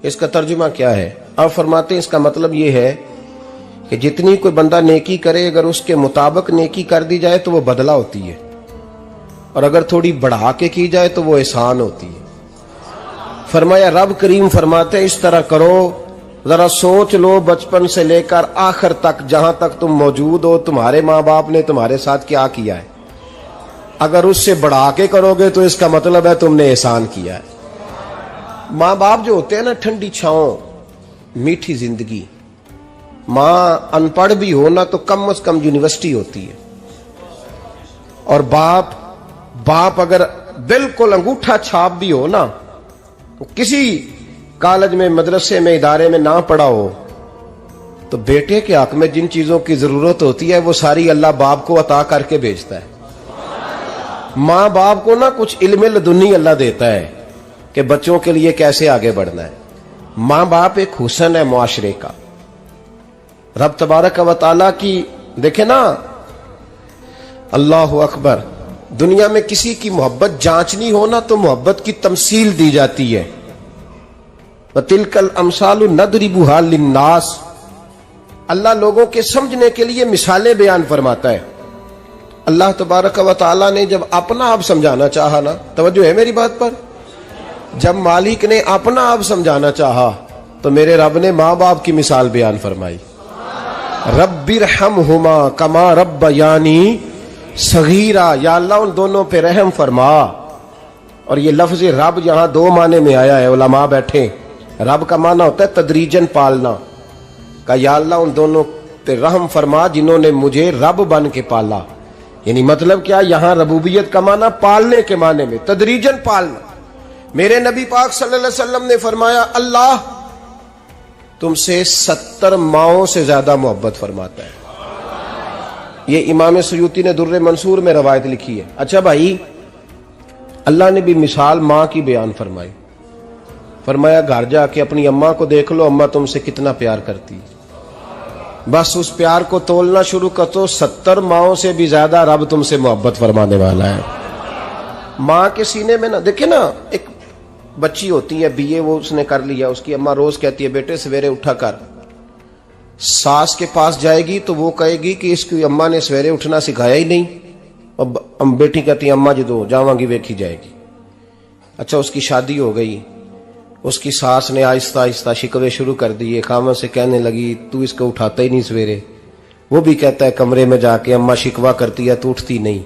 इसका तर्जुमा क्या है? आप फरमाते हैं इसका मतलब ये है कि जितनी कोई बंदा नेकी करे, अगर उसके मुताबिक नेकी कर दी जाए तो वो बदला होती है, और अगर थोड़ी बढ़ा के की जाए तो वो एहसान होती है। फरमाया रब करीम फरमाते हैं इस तरह करो, जरा सोच लो बचपन से लेकर आखिर तक, जहां तक तुम मौजूद हो, तुम्हारे माँ बाप ने तुम्हारे साथ क्या किया है। अगर उससे बढ़ा के करोगे तो इसका मतलब है तुमने एहसान किया है। माँ बाप जो होते हैं ना, ठंडी छांव, मीठी जिंदगी। माँ अनपढ़ भी हो ना तो कम से कम यूनिवर्सिटी होती है, और बाप अगर बिल्कुल अंगूठा छाप भी हो ना, किसी कॉलेज में, मदरसे में, इदारे में ना पढ़ा हो, तो बेटे के हक में जिन चीजों की जरूरत होती है वो सारी अल्लाह बाप को अता करके भेजता है। माँ बाप को ना कुछ इल्म लदुन्नी अल्लाह देता है कि बच्चों के लिए कैसे आगे बढ़ना है। माँ बाप एक हुस्न है मुआशरे का। रब तबारक व तआला की देखे ना, अल्लाह अकबर, दुनिया में किसी की मोहब्बत जांचनी हो ना तो मोहब्बत की तमसील दी जाती है। वतिलकल अमसालु नदरिबुहा लिन्नास, अल्लाह लोगों के समझने के लिए मिसालें बयान फरमाता है। अल्लाह तबारक व तआला ने जब अपना आप समझाना चाहा ना, तवज्जो है मेरी बात पर, जब मालिक ने अपना आप समझाना चाहा तो मेरे रब ने माँ बाप की मिसाल बयान फरमाई। रब्बिरहमहुमा कमा रब्बयानी सगीरा, या अल्लाह उन दोनों पे रहम फरमा। और ये लफ्ज रब यहां दो माने में आया है, उलमा बैठे। रब का माना होता है तदरीजन पालना का, या अल्लाह उन दोनों पे रहम फरमा जिन्होंने मुझे रब बन के पाला। यानी मतलब क्या, यहां रबूबियत का माना पालने के माने में, तदरीजन पालना। मेरे नबी पाक सल्लल्लाहु अलैहि वसल्लम ने फरमाया अल्लाह तुमसे 70 माओं से ज्यादा मोहब्बत फरमाता है। ये इमाम सयूती ने दुर्रे मंसूर में रवायत लिखी है। अच्छा भाई, अल्लाह ने भी मिसाल माँ की बयान फरमाई। फरमाया घर जाके अपनी अम्मा को देख लो, अम्मा तुमसे कितना प्यार करती है। बस उस प्यार को तोलना शुरू कर तो 70 माओं से भी ज्यादा रब तुमसे मोहब्बत फरमाने वाला है। माँ के सीने में ना, देखे ना, एक बच्ची होती है बीए, वो उसने कर लिया, उसकी अम्मा रोज कहती है बेटे सवेरे उठा कर। सास के पास जाएगी तो वो कहेगी कि इसकी अम्मा ने सवेरे उठना सिखाया ही नहीं, और बेटी कहती है अम्मा जी दो जावांगी वेखी जाएगी। अच्छा, उसकी शादी हो गई, उसकी सास ने आहिस्ता आहिस्ता शिकवे शुरू कर दिए, खामन से कहने लगी तू इसको उठाता ही नहीं सवेरे। वो भी कहता है कमरे में जाके अम्मा शिकवा करती है तू उठती नहीं।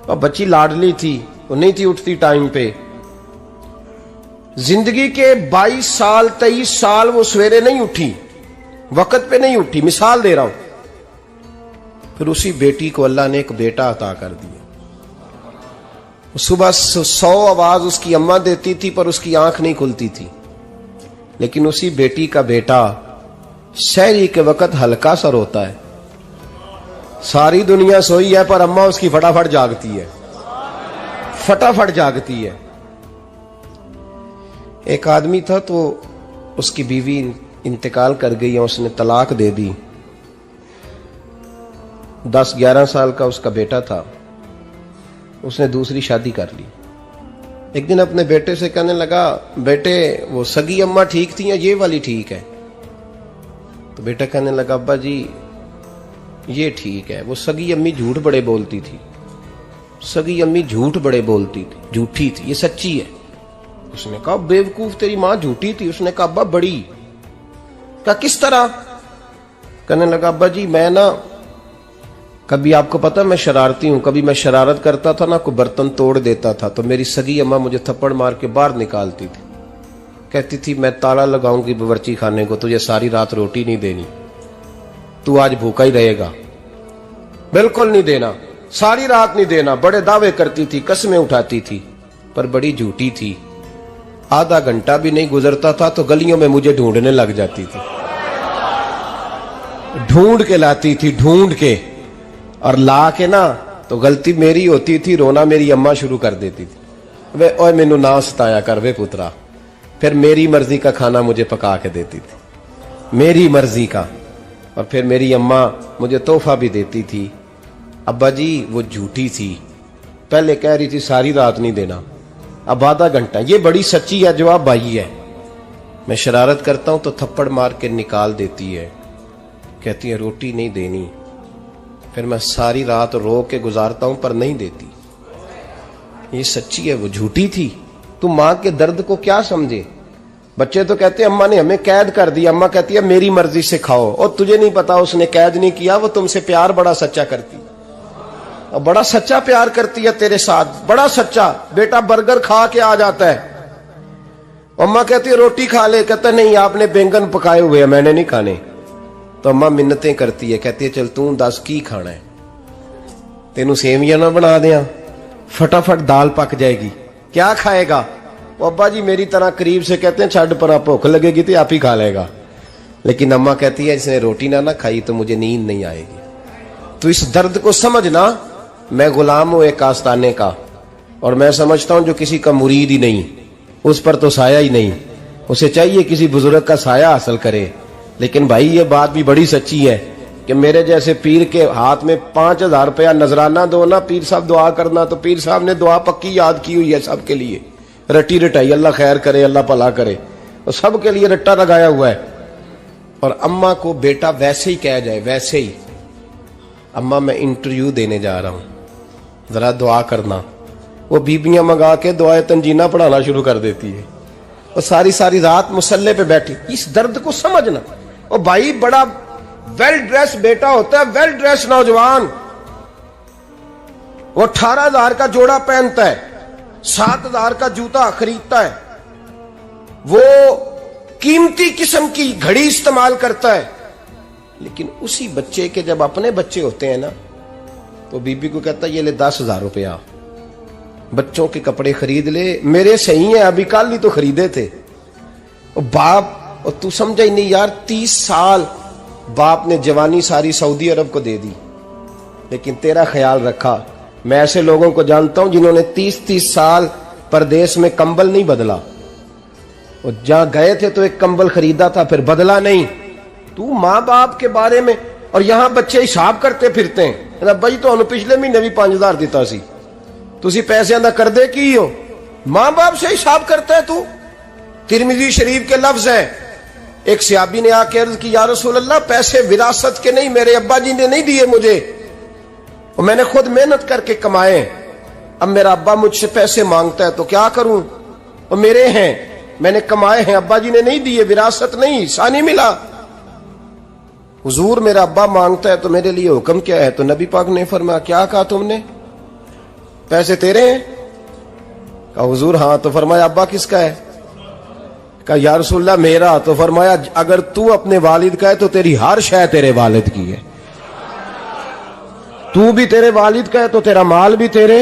और बच्ची लाडली थी, वो नहीं थी उठती टाइम पे। जिंदगी के 22 साल 23 साल वो सवेरे नहीं उठी, वक्त पे नहीं उठी, मिसाल दे रहा हूं। फिर उसी बेटी को अल्लाह ने एक बेटा अता कर दिया। सुबह 100 आवाज उसकी अम्मा देती थी पर उसकी आंख नहीं खुलती थी, लेकिन उसी बेटी का बेटा सहरी के वक्त हल्का सा रोता है। सारी दुनिया सोई है पर अम्मा उसकी फटाफट जागती है, फटाफट जागती है। एक आदमी था तो उसकी बीवी इंतकाल कर गई और उसने तलाक दे दी। 10-11 साल का उसका बेटा था, उसने दूसरी शादी कर ली। एक दिन अपने बेटे से कहने लगा बेटे वो सगी अम्मा ठीक थी या ये वाली ठीक है? तो बेटा कहने लगा अब्बा जी ये ठीक है, वो सगी अम्मी झूठ बड़े बोलती थी, सगी अम्मी झूठ बड़े बोलती थी, झूठी थी, ये सच्ची है। उसने कहा बेवकूफ तेरी मां झूठी थी। उसने कहा अब्बा बड़ी। कहा किस तरह? कहने लगा अब्बा जी मैं ना, कभी आपको पता मैं शरारती हूं, कभी मैं शरारत करता था ना, कोई बर्तन तोड़ देता था तो मेरी सगी अम्मा मुझे थप्पड़ मार के बाहर निकालती थी, कहती थी मैं ताला लगाऊंगी बावर्ची खाने को, तुझे सारी रात रोटी नहीं देनी, तू आज भूखा ही रहेगा। बिल्कुल नहीं देना, सारी रात नहीं देना। बड़े दावे करती थी, कसमें उठाती थी, पर बड़ी झूठी थी। आधा घंटा भी नहीं गुजरता था तो गलियों में मुझे ढूंढने लग जाती थी, ढूंढ के लाती थी, ढूंढ के, और ला के ना तो गलती मेरी होती थी, रोना मेरी अम्मा शुरू कर देती थी। वे ओए मैनू ना सताया कर वे पुत्रा। फिर मेरी मर्जी का खाना मुझे पका के देती थी, मेरी मर्जी का। और फिर मेरी अम्मा मुझे तोहफा भी देती थी। अब्बा जी वो झूठी थी, पहले कह रही थी सारी रात नहीं देना, अब आधा घंटा। ये बड़ी सच्ची है, जवाब भाई है। मैं शरारत करता हूं तो थप्पड़ मार के निकाल देती है, कहती है रोटी नहीं देनी। फिर मैं सारी रात रो के गुजारता हूं पर नहीं देती। ये सच्ची है, वो झूठी थी। तू मां के दर्द को क्या समझे। बच्चे तो कहते हैं अम्मा ने हमें कैद कर दिया, अम्मा कहती है मेरी मर्जी से खाओ। और तुझे नहीं पता उसने कैद नहीं किया, वो तुमसे प्यार बड़ा सच्चा करती, और बड़ा सच्चा प्यार करती है तेरे साथ, बड़ा सच्चा। बेटा बर्गर खा के आ जाता है, अम्मा कहती है रोटी खा ले, कहता नहीं आपने बैंगन पकाए हुए हैं मैंने नहीं खाने। तो अम्मा मिन्नतें करती है, कहती है चल तू दस की खाना है, तेनू सेवियां ना बना दिया, फटाफट दाल पक जाएगी, क्या खाएगा। वो अब्बा जी मेरी तरह करीब से कहते हैं छड़ पर भूख लगेगी तो आप ही खा लेगा। लेकिन अम्मा कहती है इसने रोटी ना खाई तो मुझे नींद नहीं आएगी। तो इस दर्द को समझना। मैं गुलाम हूं एक आस्ताने का, और मैं समझता हूं जो किसी का मुरीद ही नहीं उस पर तो साया ही नहीं, उसे चाहिए किसी बुजुर्ग का साया हासिल करे। लेकिन भाई ये बात भी बड़ी सच्ची है कि मेरे जैसे पीर के हाथ में 5000 रुपया नजराना दो ना, पीर साहब दुआ करना, तो पीर साहब ने दुआ पक्की याद की हुई है सबके लिए, रटी रटाई, अल्लाह खैर करे अल्लाह भला करे, और सबके लिए रट्टा लगाया हुआ है। और अम्मा को बेटा वैसे ही कह जाए, वैसे ही अम्मा मैं इंटरव्यू देने जा रहा हूं, जरा दुआ करना, वो बीबियां मंगा के दुआए तंजीना पढ़ाना शुरू कर देती है, और सारी सारी रात मुसल्ले पे बैठी। इस दर्द को समझना। और भाई बड़ा वेल ड्रेस बेटा होता है, वेल ड्रेस नौजवान, वो 18,000 का जोड़ा पहनता है, 7,000 का जूता खरीदता है, वो कीमती किस्म की घड़ी इस्तेमाल करता है। लेकिन उसी बच्चे के जब अपने बच्चे होते हैं ना, तो बीबी को कहता है ये ले 10,000 रुपया, बच्चों के कपड़े खरीद ले, मेरे सही है अभी कल ही तो खरीदे थे। और बाप, और तू समझा ही नहीं यार, 30 साल बाप ने जवानी सारी सऊदी अरब को दे दी, लेकिन तेरा ख्याल रखा। मैं ऐसे लोगों को जानता हूं जिन्होंने 30-30 साल परदेश में कंबल नहीं बदला, और जहां गए थे तो एक कंबल खरीदा था फिर बदला नहीं। तू मां बाप के बारे में, और यहां बच्चे हिसाब करते फिरते हैं, भाई तो पिछले महीने भी 5,000 दिता सी, तुसी पैसे का कर दे की हो, मां बाप से हिसाब करता है तू। तिरमिजी शरीफ के लफ्ज हैं, एक सहाबी ने आके अर्ज की या रसूल अल्लाह पैसे विरासत के नहीं, मेरे अब्बा जी ने नहीं दिए मुझे, और मैंने खुद मेहनत करके कमाए, अब मेरा अब्बा मुझसे पैसे मांगता है तो क्या करूं, और मेरे हैं, मैंने कमाए हैं, अब्बा जी ने नहीं दिए, विरासत नहीं, हिस्सा नहीं मिला। हुजूर मेरा अब्बा मांगता है तो मेरे लिए हुक्म क्या है। तो नबी पाक ने फरमाया क्या कहा तुमने, पैसे तेरे हैं? कहा हुजूर हाँ। तो फरमाया अब्बा किसका है? कहा या रसूलल्लाह मेरा। तो फरमाया अगर तू अपने वालिद का है तो तेरी हर शय तेरे वालिद की है, तू भी तेरे वालिद का है तो तेरा माल भी तेरे।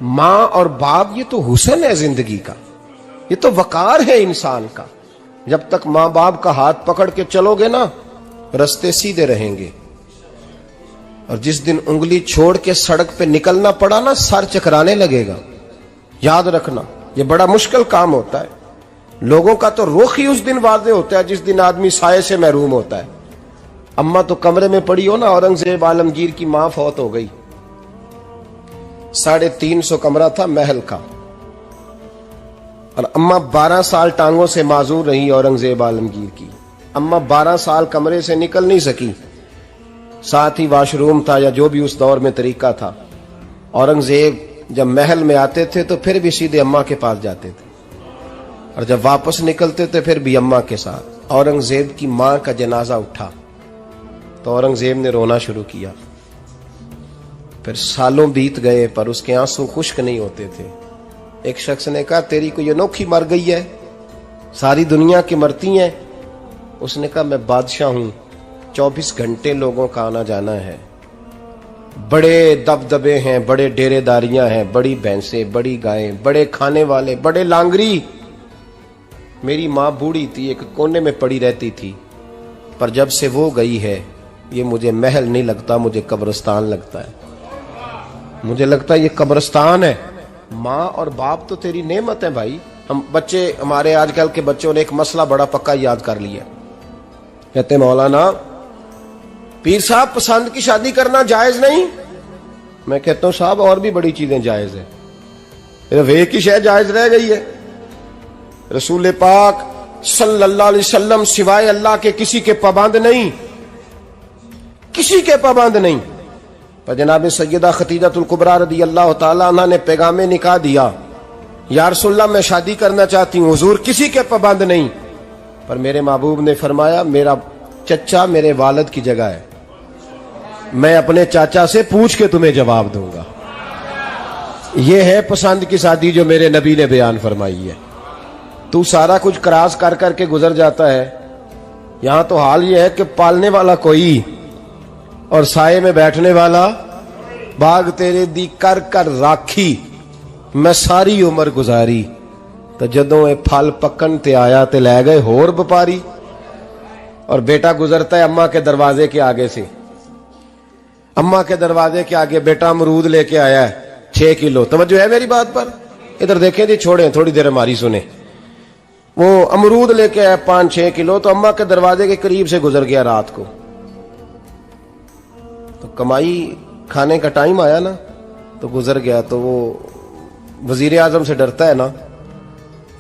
मां और बाप ये तो हुस्न है जिंदगी का, ये तो वकार है इंसान का। जब तक मां बाप का हाथ पकड़ के चलोगे ना, रास्ते सीधे रहेंगे, और जिस दिन उंगली छोड़ के सड़क पे निकलना पड़ा ना, सर चकराने लगेगा। याद रखना ये बड़ा मुश्किल काम होता है। लोगों का तो रुख ही उस दिन वाज़े होता है जिस दिन आदमी साये से महरूम होता है। अम्मा तो कमरे में पड़ी हो ना, औरंगजेब आलमगीर की मां फौत हो गई, 350 कमरा था महल का, और अम्मा 12 साल टांगों से माजूर रही औरंगजेब आलमगीर की। अम्मा 12 साल कमरे से निकल नहीं सकी, साथ ही वॉशरूम था या जो भी उस दौर में तरीका था। औरंगजेब जब महल में आते थे तो फिर भी सीधे अम्मा के पास जाते थे, और जब वापस निकलते थे फिर भी अम्मा के साथ। औरंगजेब की मां का जनाजा उठा तो औरंगजेब ने रोना शुरू किया। फिर सालों बीत गए पर उसके आंसू खुश्क नहीं होते थे। एक शख्स ने कहा तेरी कोई अनोखी मर गई है, सारी दुनिया की मरती हैं। उसने कहा मैं बादशाह हूं, 24 घंटे लोगों का आना जाना है, बड़े दबदबे हैं, बड़े डेरेदारियां हैं, बड़ी भैंसें, बड़ी गायें, बड़े खाने वाले, बड़े लांगरी। मेरी मां बूढ़ी थी, एक कोने में पड़ी रहती थी, पर जब से वो गई है ये मुझे महल नहीं लगता, मुझे कब्रिस्तान लगता है। मुझे लगता है ये कब्रिस्तान है। माँ और बाप तो तेरी नेमत है भाई। हम बच्चे, हमारे आजकल के बच्चों ने एक मसला बड़ा पक्का याद कर लिया, कहते मौलाना पीर साहब पसंद की शादी करना जायज नहीं। मैं कहता हूं साहब और भी बड़ी चीजें जायज है, सिर्फ एक ही शय जायज रह गई है। रसूल पाक सल्लल्लाहु अलैहि वसल्लम सिवाय अल्लाह के किसी के पाबंद नहीं, किसी के पाबंद नहीं। पर जनाब सैयदा खतीजतुल कुबरा रदी अल्लाह ताला अन्हा ने पैगामे निकाह दिया, या रसूलल्लाह मैं शादी करना चाहती हूँ, हुजूर किसी के पाबंद नहीं। पर मेरे महबूब ने फरमाया मेरा चचा मेरे वालिद की जगह है, मैं अपने चाचा से पूछ के तुम्हें जवाब दूंगा। यह है पसंद की शादी जो मेरे नबी ने बयान फरमाई है। तू सारा कुछ क्रॉस कर करके गुजर जाता है। यहां तो हाल यह है कि पालने वाला कोई और साये में बैठने वाला, बाग तेरे दी कर कर राखी मैं सारी उम्र गुजारी, तो जदों ये फल पकन ते आया ते लै गए होर व्यापारी। और बेटा गुजरता है अम्मा के दरवाजे के आगे से, अम्मा के दरवाजे के आगे बेटा अमरूद लेके आया है 6 किलो। तवज्जो है मेरी बात पर? इधर देखें जी, छोड़ें थोड़ी देर हमारी सुने। वो अमरूद लेके आया 5-6 किलो, तो अम्मा के दरवाजे के करीब से गुजर गया रात को। तो कमाई खाने का टाइम आया ना, तो गुजर गया। तो वो वजीर आजम से डरता है ना,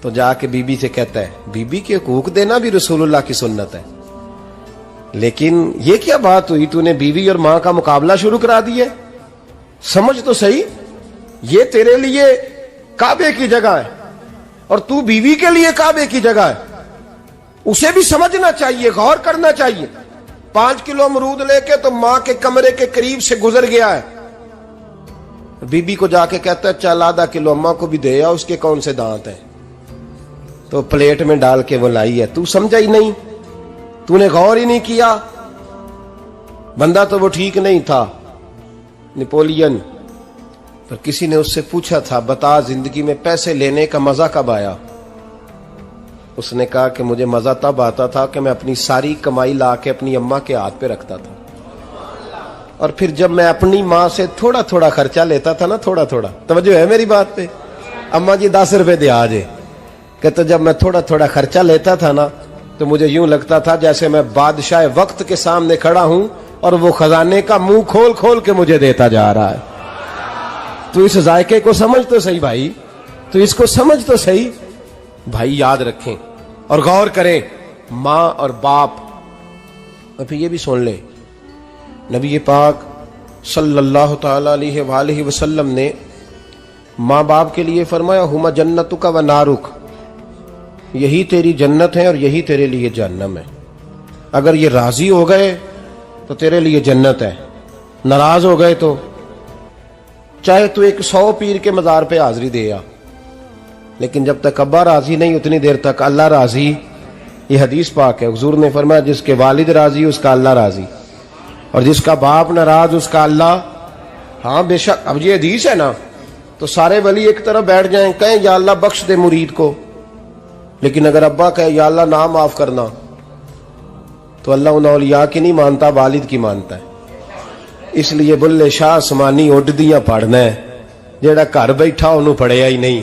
तो जाके बीबी से कहता है बीबी के हकूक देना भी रसूलुल्लाह की सुन्नत है। लेकिन ये क्या बात हुई, तूने बीवी और मां का मुकाबला शुरू करा दिया? समझ तो सही, ये तेरे लिए काबे की जगह है और तू बीवी के लिए काबे की जगह है। उसे भी समझना चाहिए, गौर करना चाहिए। 5 किलो अमरूद लेके तो मां के कमरे के करीब से गुजर गया है। बीबी को जाके कहता है चल आधा किलो अम्मा को भी दे आ, उसके कौन से दांत हैं। तो प्लेट में डाल के वो लाई है। तू समझा ही नहीं, तूने गौर ही नहीं किया। बंदा तो वो ठीक नहीं था, नेपोलियन। पर किसी ने उससे पूछा था बता जिंदगी में पैसे लेने का मजा कब आया? उसने कहा कि मुझे मजा तब आता था कि मैं अपनी सारी कमाई ला के अपनी अम्मा के हाथ पे रखता था, और फिर जब मैं अपनी माँ से थोड़ा थोड़ा खर्चा लेता था ना, थोड़ा थोड़ा, तवज्जो है मेरी बात पे? अम्मा जी 10 रुपए दे आजे, कहते जब मैं थोड़ा थोड़ा खर्चा लेता था ना, तो मुझे यूं लगता था जैसे मैं बादशाह वक्त के सामने खड़ा हूं और वो खजाने का मुंह खोल खोल के मुझे देता जा रहा है। तो इस जायके को समझ तो सही भाई, तो इसको समझ तो सही भाई। याद रखें और गौर करें, मां और बाप। और फिर ये भी सुन ले, नबी पाक सल्लल्लाहु ताला अलैहि वसल्लम ने मां बाप के लिए फरमाया हुमा जन्नतुका व नारुक, यही तेरी जन्नत है और यही तेरे लिए जहन्नम है। अगर ये राजी हो गए तो तेरे लिए जन्नत है, नाराज हो गए तो चाहे तू 100 पीर के मजार पे हाजिरी दे आ, लेकिन जब तक अब्बा राजी नहीं उतनी देर तक अल्लाह राजी। ये हदीस पाक है, हुजूर ने फरमाया जिसके वालिद राजी उसका अल्लाह राजी, और जिसका बाप नाराज उसका अल्लाह। हाँ बेशक, अब ये हदीस है ना, तो सारे वली एक तरफ बैठ जाएं, कहें या अल्लाह बख्श दे मुरीद को, लेकिन अगर अब्बा कहे या अल्लाह ना माफ करना, तो अल्लाह उन औलिया की नहीं मानता, वालिद की मानता है। इसलिए बुल्ले शाह आसमानी उड्डियां पढ़ना है, जेड़ा घर बैठा उन्होंने पढ़िया ही नहीं।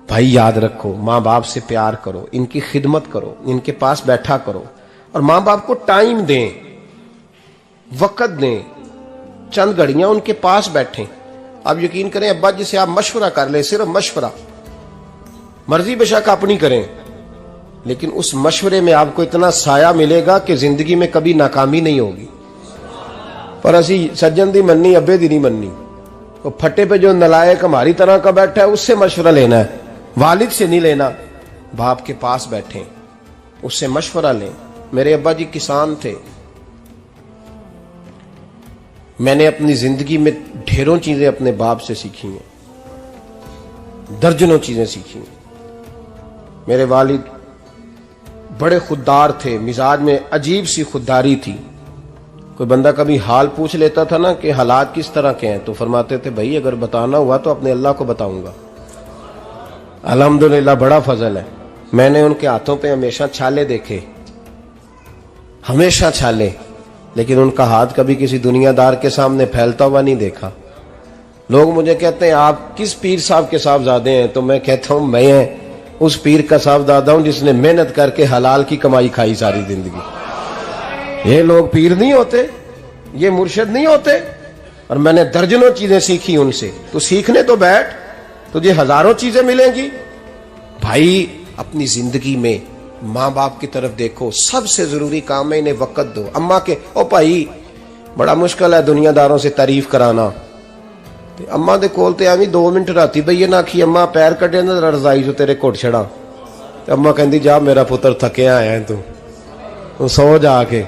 भाई याद रखो, मां बाप से प्यार करो, इनकी खिदमत करो, इनके पास बैठा करो, और मां बाप को टाइम दें, वक्त दें, चंद घड़ियां उनके पास बैठें। आप यकीन करें, अब्बा जी से आप मशवरा कर ले, सिर्फ मशवरा, मर्जी बेशक अपनी करें, लेकिन उस मशवरे में आपको इतना साया मिलेगा कि जिंदगी में कभी नाकामी नहीं होगी। पर असी सज्जन दी मननी, अब्बे दी नहीं मननी। तो फटे पे जो नलायक हमारी तरह का बैठा है उससे मशवरा लेना है, वालिद से नहीं लेना। बाप के पास बैठे, उससे मशवरा लें। मेरे अब्बा जी किसान थे, मैंने अपनी जिंदगी में ढेरों चीजें अपने बाप से सीखी हैं, दर्जनों चीजें सीखी हैं। मेरे वालिद बड़े खुददार थे, मिजाज में अजीब सी खुददारी थी। कोई बंदा कभी हाल पूछ लेता था ना कि हालात किस तरह के हैं, तो फरमाते थे भाई अगर बताना हुआ तो अपने अल्लाह को बताऊंगा। अल्हम्दुलिल्लाह बड़ा फजल है, मैंने उनके हाथों पे हमेशा छाले देखे, हमेशा छाले, लेकिन उनका हाथ कभी किसी दुनियादार के सामने फैलता हुआ नहीं देखा। लोग मुझे कहते हैं आप किस पीर साहब के साहबजादे हैं, तो मैं कहता हूं मैं उस पीर का साहबजादा हूं जिसने मेहनत करके हलाल की कमाई खाई सारी जिंदगी। ये लोग पीर नहीं होते, ये मुर्शिद नहीं होते, और मैंने दर्जनों चीजें सीखी उनसे। तो सीखने तो बैठ, तुझे हजारों चीजें मिलेंगी। भाई अपनी जिंदगी में माँ बाप की तरफ देखो, सबसे जरूरी काम है इन्हें वक्त दो। अम्मा के ओ भाई बड़ा मुश्किल है दुनियादारों से तारीफ कराना, ते अम्मा दे कोल ते एवं 2 मिनट राती बईए ना आखी अम्मा पैर कटे ना रजाई जो तेरे घुट छड़ा, ते अम्मा कहती जा मेरा पुत्र थकिया आया तू सो जाके,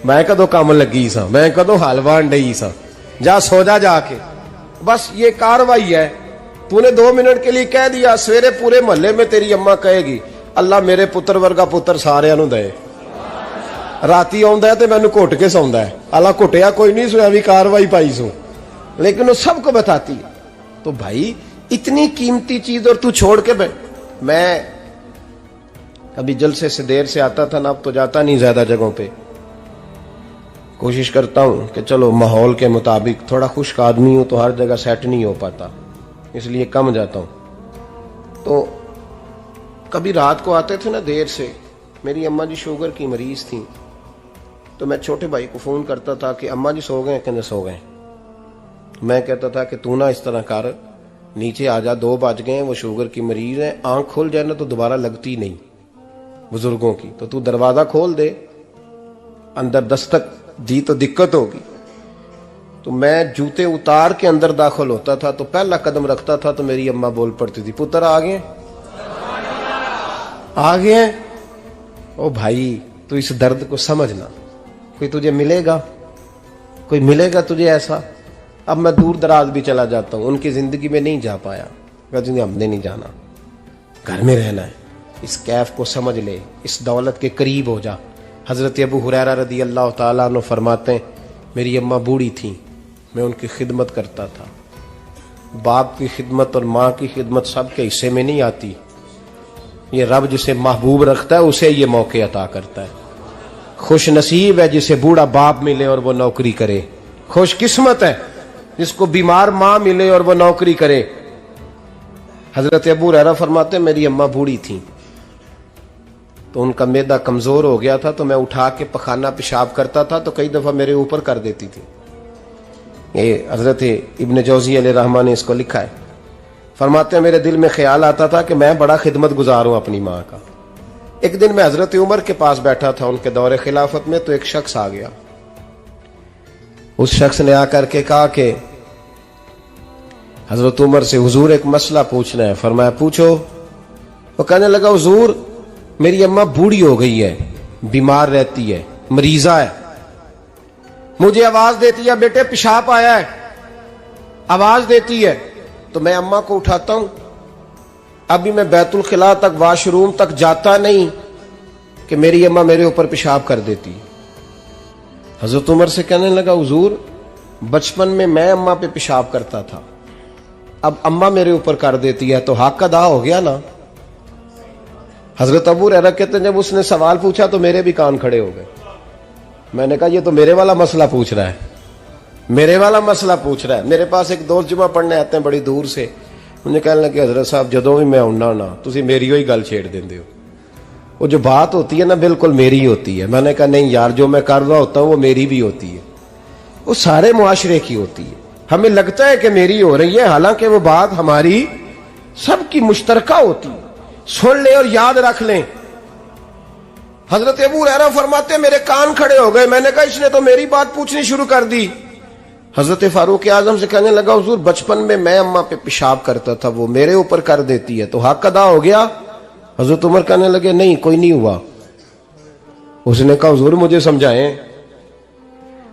मैं कदों काम लगी सा, मैं कदों हल वान डई सा, जा सो जा जाके। बस ये कार्रवाई है। तूने 2 मिनट के लिए कह दिया, सवेरे पूरे मोहल्ले में तेरी अम्मा कहेगी अल्लाह मेरे पुत्र वर्गा पुत्र सारिਆਂ ਨੂੰ दे। राती आउंदा है ते मैनू घुट के सौंदा है, अल्लाह घुटिया कोई नहीं सुना भी कार्रवाई पाई सू, लेकिन वो सबको बताती है। तो भाई इतनी कीमती चीज और तू छोड़ के मैं अभी जलसे से देर से आता था ना, अब तो जाता नहीं ज्यादा जगहों पे, कोशिश करता हूं कि चलो माहौल के मुताबिक, थोड़ा खुश्क आदमी हूं तो हर जगह सेट नहीं हो पाता, इसलिए कम जाता हूं। तो कभी रात को आते थे ना देर से, मेरी अम्मा जी शुगर की मरीज थी, तो मैं छोटे भाई को फोन करता था कि अम्मा जी सो गए, कहने सो गए। मैं कहता था कि तू ना इस तरह कर, नीचे आ जा, 2 बज गए, वो शुगर की मरीज है, आंख खुल जाए ना तो दोबारा लगती नहीं बुजुर्गों की, तो तू दरवाजा खोल दे, अंदर दस्तक दी तो दिक्कत होगी। तो मैं जूते उतार के अंदर दाखिल होता था, तो पहला कदम रखता था तो मेरी अम्मा बोल पड़ती थी पुत्र आ गए, आ गए। ओ भाई तू इस दर्द को समझना, कोई तुझे मिलेगा, कोई मिलेगा तुझे ऐसा। अब मैं दूर दराज भी चला जाता हूं, उनकी जिंदगी में नहीं जा पाया, कहते हमने नहीं जाना, घर में रहना है, इस कैफ को समझ ले, इस दौलत के करीब हो जा। हजरत अबू हुरैरा रदी अल्लाह ताला अन्हु फरमाते हैं मेरी अम्मा बूढ़ी थी, मैं उनकी खिदमत करता था। बाप की खिदमत और माँ की खिदमत सबके हिस्से में नहीं आती, ये रब जिसे महबूब रखता है उसे ये मौके अता करता है। खुश नसीब है जिसे बूढ़ा बाप मिले और वो नौकरी करे, खुश किस्मत है जिसको बीमार माँ मिले और वो नौकरी करे। हजरत अबू हुरैरा फरमाते मेरी अम्मा बूढ़ी थी, तो उनका मैदा कमजोर हो गया था, तो मैं उठा के पखाना पेशाब करता था तो कई दफा मेरे ऊपर कर देती थी। ये हजरत इब्न जौजी अलैहि रहमान ने इसको लिखा है, फरमाते हैं मेरे दिल में ख्याल आता था कि मैं बड़ा खिदमत गुजार हूं अपनी माँ का। एक दिन मैं हजरत उमर के पास बैठा था उनके दौरे खिलाफत में, तो एक शख्स आ गया। उस शख्स ने आकर के कहा कि हजरत उमर से हुजूर एक मसला पूछना है। फरमाया पूछो। वो कहने लगा हुजूर मेरी अम्मा बूढ़ी हो गई है, बीमार रहती है, मरीजा है, मुझे आवाज देती है बेटे पेशाब आया है, आवाज देती है, तो मैं अम्मा को उठाता हूं। अभी मैं बैतुल खिला तक, वॉशरूम तक जाता नहीं कि मेरी अम्मा मेरे ऊपर पेशाब कर देती। हजरत उमर से कहने लगा हुजूर बचपन में मैं अम्मा पे पेशाब करता था, अब अम्मा मेरे ऊपर कर देती है तो हक अदा हो गया ना। हजरत अबू हुरैरा कहते हैं जब उसने सवाल पूछा तो मेरे भी कान खड़े हो गए। मैंने कहा ये तो मेरे वाला मसला पूछ रहा है, मेरे वाला मसला पूछ रहा है। मेरे पास एक दोस्त जुमा पढ़ने आते हैं बड़ी दूर से, उन्हें कहने लगे हजरत साहब जदों भी मैं आउना ना तुसी मेरी ही गल छेड़ देंदे हो, वो जो बात होती है ना बिल्कुल मेरी ही होती है। मैंने कहा नहीं यार जो मैं कर रहा होता हूं वो मेरी भी होती है, वो सारे मुआशरे की होती है। हमें लगता है कि मेरी हो रही है, हालांकि वो बात हमारी सबकी मुश्तरका होती है। सुन ले और याद रख लें। हजरत अबू हुरैरा फरमाते मेरे कान खड़े हो गए। मैंने कहा इसने तो मेरी बात पूछनी शुरू कर दी। हजरत फारूक आजम से कहने लगा हुजूर बचपन में मैं अम्मा पे पेशाब करता था, वो मेरे ऊपर कर देती है तो हक अदा हो गया। हजरत उमर कहने लगे नहीं कोई नहीं हुआ। उसने कहा हुजूर मुझे समझाएं,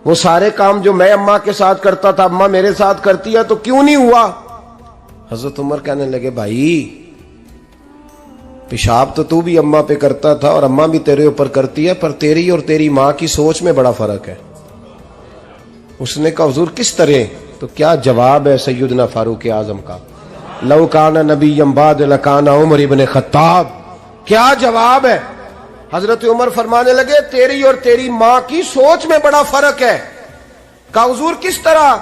वो सारे काम जो मैं अम्मा के साथ करता था अम्मा मेरे साथ करती है तो क्यों नहीं हुआ। हजरत उमर कहने लगे भाई पेशाब तो तू भी अम्मा पे करता था और अम्मा भी तेरे ऊपर करती है, पर तेरी और तेरी माँ की सोच में बड़ा फर्क है। उसने कहा हुजूर किस तरह, तो क्या जवाब है सैयदना फारूक आजम का, लौ काना नबीय्यम बाद लकाना उमर इब्न खत्ताब। क्या जवाब है। हजरत उमर फरमाने लगे तेरी और तेरी माँ की सोच में बड़ा फर्क है। कहा हुजूर किस तरह।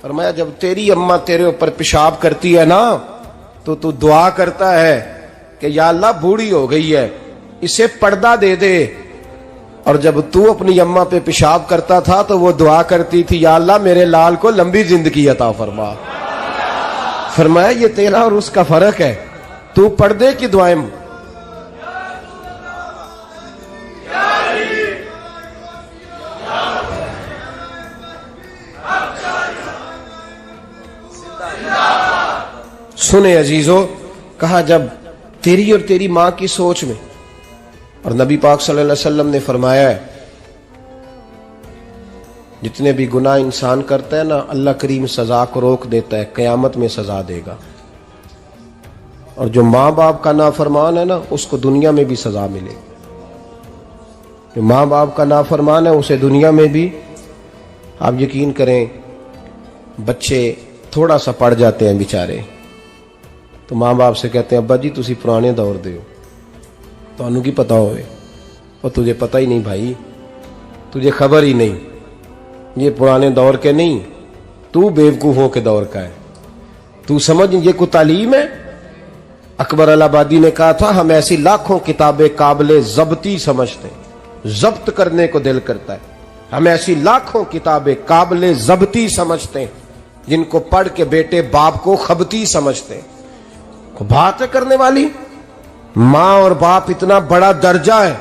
फरमाया जब तेरी अम्मा तेरे ऊपर पेशाब करती है ना तो तू दुआ करता है कि या अल्लाह बूढ़ी हो गई है इसे पर्दा दे दे, और जब तू अपनी अम्मा पे पेशाब करता था तो वो दुआ करती थी या अल्लाह मेरे लाल को लंबी जिंदगी अता फरमा। फरमाया ये तेरा और उसका फर्क है, तू पर्दे की दुआएं सुने अजीजों, कहा जब तेरी और तेरी मां की सोच में, और नबी पाक सल्लल्लाहु अलैहि वसल्लम ने फरमाया है जितने भी गुनाह इंसान करता है ना, अल्लाह करीम सजा को रोक देता है, कयामत में सजा देगा। और जो माँ बाप का नाफरमान है ना, उसको दुनिया में भी सजा मिलेगी। जो माँ बाप का नाफरमान है उसे दुनिया में भी, आप यकीन करें, बच्चे थोड़ा सा पड़ जाते हैं बेचारे, तो माँ बाप से कहते हैं अब्बा जी तुसी पुराने दौर दे हो, तो की पता होवे, और तुझे पता ही नहीं भाई, तुझे खबर ही नहीं, ये पुराने दौर के नहीं, तू बेवकूफों के दौर का है, तू समझ ये को तालीम है। अकबर अलाहाबादी ने कहा था हम ऐसी लाखों किताबें काबिले जब्ती समझते हैं, जब्त करने को दिल करता है, हम ऐसी लाखों किताबें काबिले जब्ती समझते हैं जिनको पढ़ के बेटे बाप को खबती समझते हैं। को बात है करने वाली, मां और बाप इतना बड़ा दर्जा है।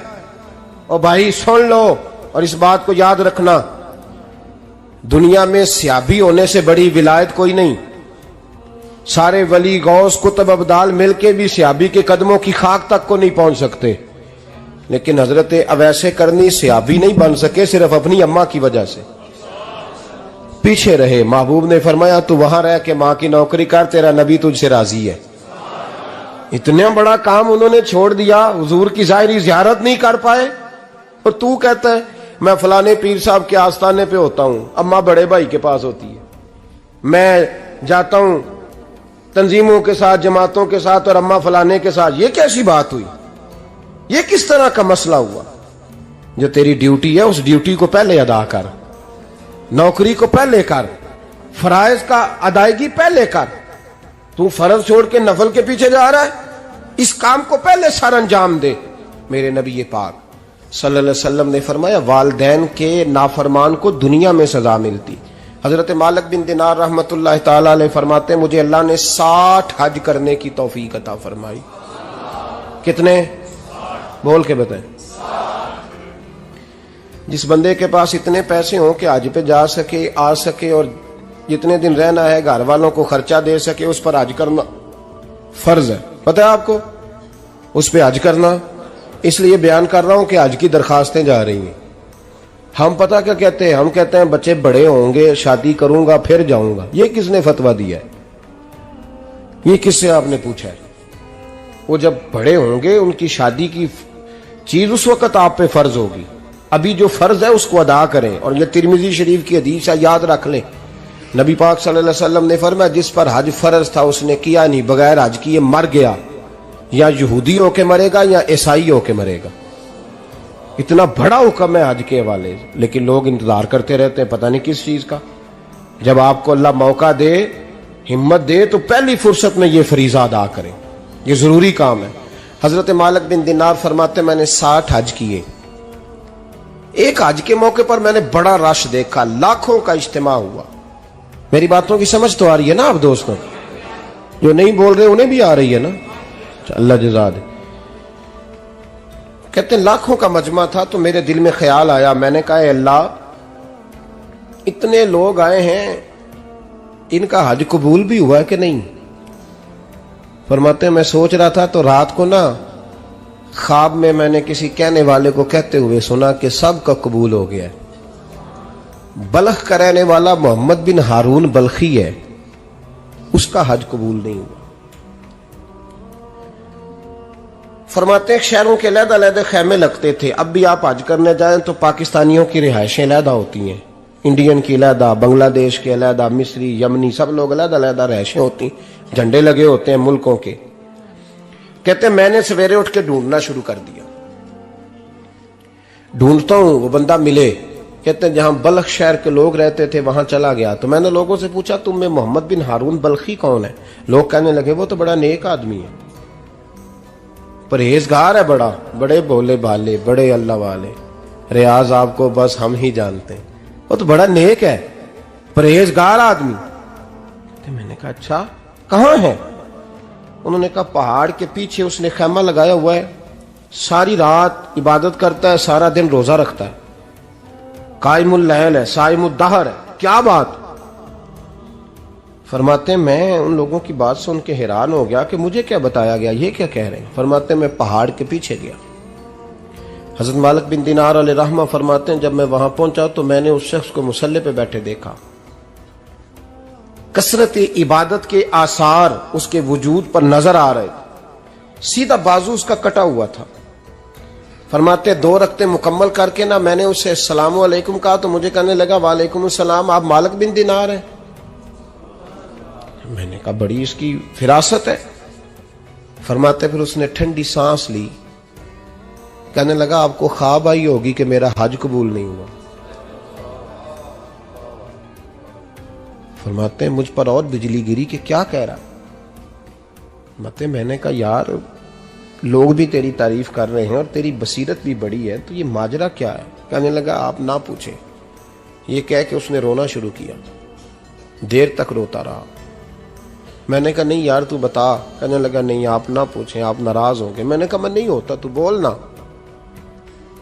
और भाई सुन लो और इस बात को याद रखना, दुनिया में सियाबी होने से बड़ी विलायत कोई नहीं। सारे वली गौस कुतुब अब्दाल मिलके भी सियाबी के कदमों की खाक तक को नहीं पहुंच सकते, लेकिन हजरत अवैसे करनी सियाबी नहीं बन सके सिर्फ अपनी अम्मा की वजह से, पीछे रहे। महबूब ने फरमाया तू वहां रह के मां की नौकरी कर, तेरा नबी तुझसे राजी है। इतना बड़ा काम उन्होंने छोड़ दिया, हुजूर की जाहिरी जियारत नहीं कर पाए, और तू कहता है मैं फलाने पीर साहब के आस्थाने पे होता हूं, अम्मा बड़े भाई के पास होती है, मैं जाता हूं तंजीमों के साथ, जमातों के साथ, और अम्मा फलाने के साथ। ये कैसी बात हुई? ये किस तरह का मसला हुआ? जो तेरी ड्यूटी है उस ड्यूटी को पहले अदा कर, नौकरी को पहले कर, फराइज का अदायगी पहले कर। तू फर्ज छोड़ के नफल के पीछे जा रहा है, इस काम को पहले सर अंजाम दे। मेरे नबी पाक सल्लल्लाहु अलैहि वसल्लम ने फरमाया वालिदैन के नाफरमान को दुनिया में सजा मिलती। हजरत मालिक बिन दिनार रहमतुल्लाह ताला अलैह फरमाते हैं मुझे अल्लाह ने 60 हज करने की तौफीक अता फरमाई। कितने? बोल के बताएं। जिस बंदे के पास इतने पैसे हों कि हज पे जा सके, आ सके, और जितने दिन रहना है घर वालों को खर्चा दे सके, उस पर हज करना फर्ज है। पता है आपको, उस पर हज करना। इसलिए बयान कर रहा हूं कि हज की दरखास्तें जा रही हैं। हम पता क्या कहते हैं? हम कहते हैं बच्चे बड़े होंगे, शादी करूंगा फिर जाऊंगा। ये किसने फतवा दिया है? ये किससे आपने पूछा है? वो जब बड़े होंगे उनकी शादी की चीज उस वक्त आप पे फर्ज होगी। अभी जो फर्ज है उसको अदा करें। और ये तिरमिजी शरीफ की हदीस है, याद रख लें। नबी पाक सल्लल्लाहु अलैहि वसल्लम ने फरमाया जिस पर हज फर्ज था उसने किया नहीं, बगैर हज किए मर गया, या यहूदी होके मरेगा या ईसाई होके मरेगा। इतना बड़ा हुक्म है हज के हवाले, लेकिन लोग इंतजार करते रहते हैं पता नहीं किस चीज का। जब आपको अल्लाह मौका दे, हिम्मत दे, तो पहली फुर्सत में ये फरीजा अदा करें, ये जरूरी काम है। हजरत मालिक बिन दिनार फरमाते मैंने 60 हज किए। एक हज के मौके पर मैंने बड़ा रश देखा, लाखों का इज्तिमा हुआ। मेरी बातों की समझ तो आ रही है ना आप दोस्तों? जो नहीं बोल रहे उन्हें भी आ रही है ना? अल्लाह जज़ा दे। कहते लाखों का मजमा था, तो मेरे दिल में ख्याल आया, मैंने कहा अल्लाह इतने लोग आए हैं, इनका हज कबूल भी हुआ है कि नहीं? फरमाते मैं सोच रहा था तो रात को ना ख्वाब में मैंने किसी कहने वाले को कहते हुए सुना कि सब का कबूल हो गया है। बल्ख का रहने वाला मोहम्मद बिन हारून बल्खी है, उसका हज कबूल नहीं हुआ। फरमाते हैं शहरों के अलग-अलग खैमे लगते थे। अब भी आप हज करने जाएं तो पाकिस्तानियों की रिहायशें अलग होती हैं, इंडियन की अलग, बांग्लादेश के अलग, मिस्री, यमनी, सब लोग अलग-अलग रिहायशें होती, झंडे लगे होते हैं मुल्कों के। कहते मैंने सवेरे उठ के ढूंढना शुरू कर दिया, ढूंढता हूं वो बंदा मिले। कहते जहां बल्ख शहर के लोग रहते थे वहां चला गया, तो मैंने लोगों से पूछा तुम में मोहम्मद बिन हारून बल्खी कौन है? लोग कहने लगे वो तो बड़ा नेक आदमी है, परहेजगार है, बड़े भोले भाले, बड़े अल्लाह वाले, रियाज आपको बस हम ही जानते हैं, वो तो बड़ा नेक है, परहेजगार आदमी। तो मैंने कहा अच्छा कहां है? उन्होंने कहा पहाड़ के पीछे उसने खैमा लगाया हुआ है, सारी रात इबादत करता है, सारा दिन रोजा रखता है, कायमुल लैल है, साइमुद दहर है। क्या बात? फरमाते हैं मैं उन लोगों की बात सुन के हैरान हो गया कि मुझे क्या बताया गया, ये क्या कह रहे हैं। फरमाते हैं मैं पहाड़ के पीछे गया। हजरत मालिक बिन दिनार अलैहि रहमा फरमाते हैं जब मैं वहां पहुंचा तो मैंने उस शख्स को मुसल्ले पे बैठे देखा। कसरत इबादत के आसार उसके वजूद पर नजर आ रहे थे। सीधा बाजू उसका कटा हुआ था। फरमाते 2 रकते मुकम्मल करके ना मैंने उससे अस्सलामु अलैकुम कहा तो मुझे कहने लगा वालेकुम अस्सलाम, आप मालिक बिन दिनार हैं। मैंने कहा बड़ी इसकी फिरासत है। फरमाते फिर उसने ठंडी सांस ली, कहने लगा आपको ख्वाब आई होगी कि मेरा हज कबूल नहीं हुआ। फरमाते हैं मुझ पर और बिजली गिरी कि क्या कह रहा। फरमाते मैंने कहा यार लोग भी तेरी तारीफ कर रहे हैं और तेरी बसीरत भी बड़ी है, तो ये माजरा क्या है। कहने लगा आप ना पूछे। ये कह के उसने रोना शुरू किया। देर तक रोता रहा। मैंने कहा नहीं यार तू बता। कहने लगा नहीं आप ना पूछें, आप नाराज होंगे। मैंने कहा मैं नहीं होता, तू बोल ना।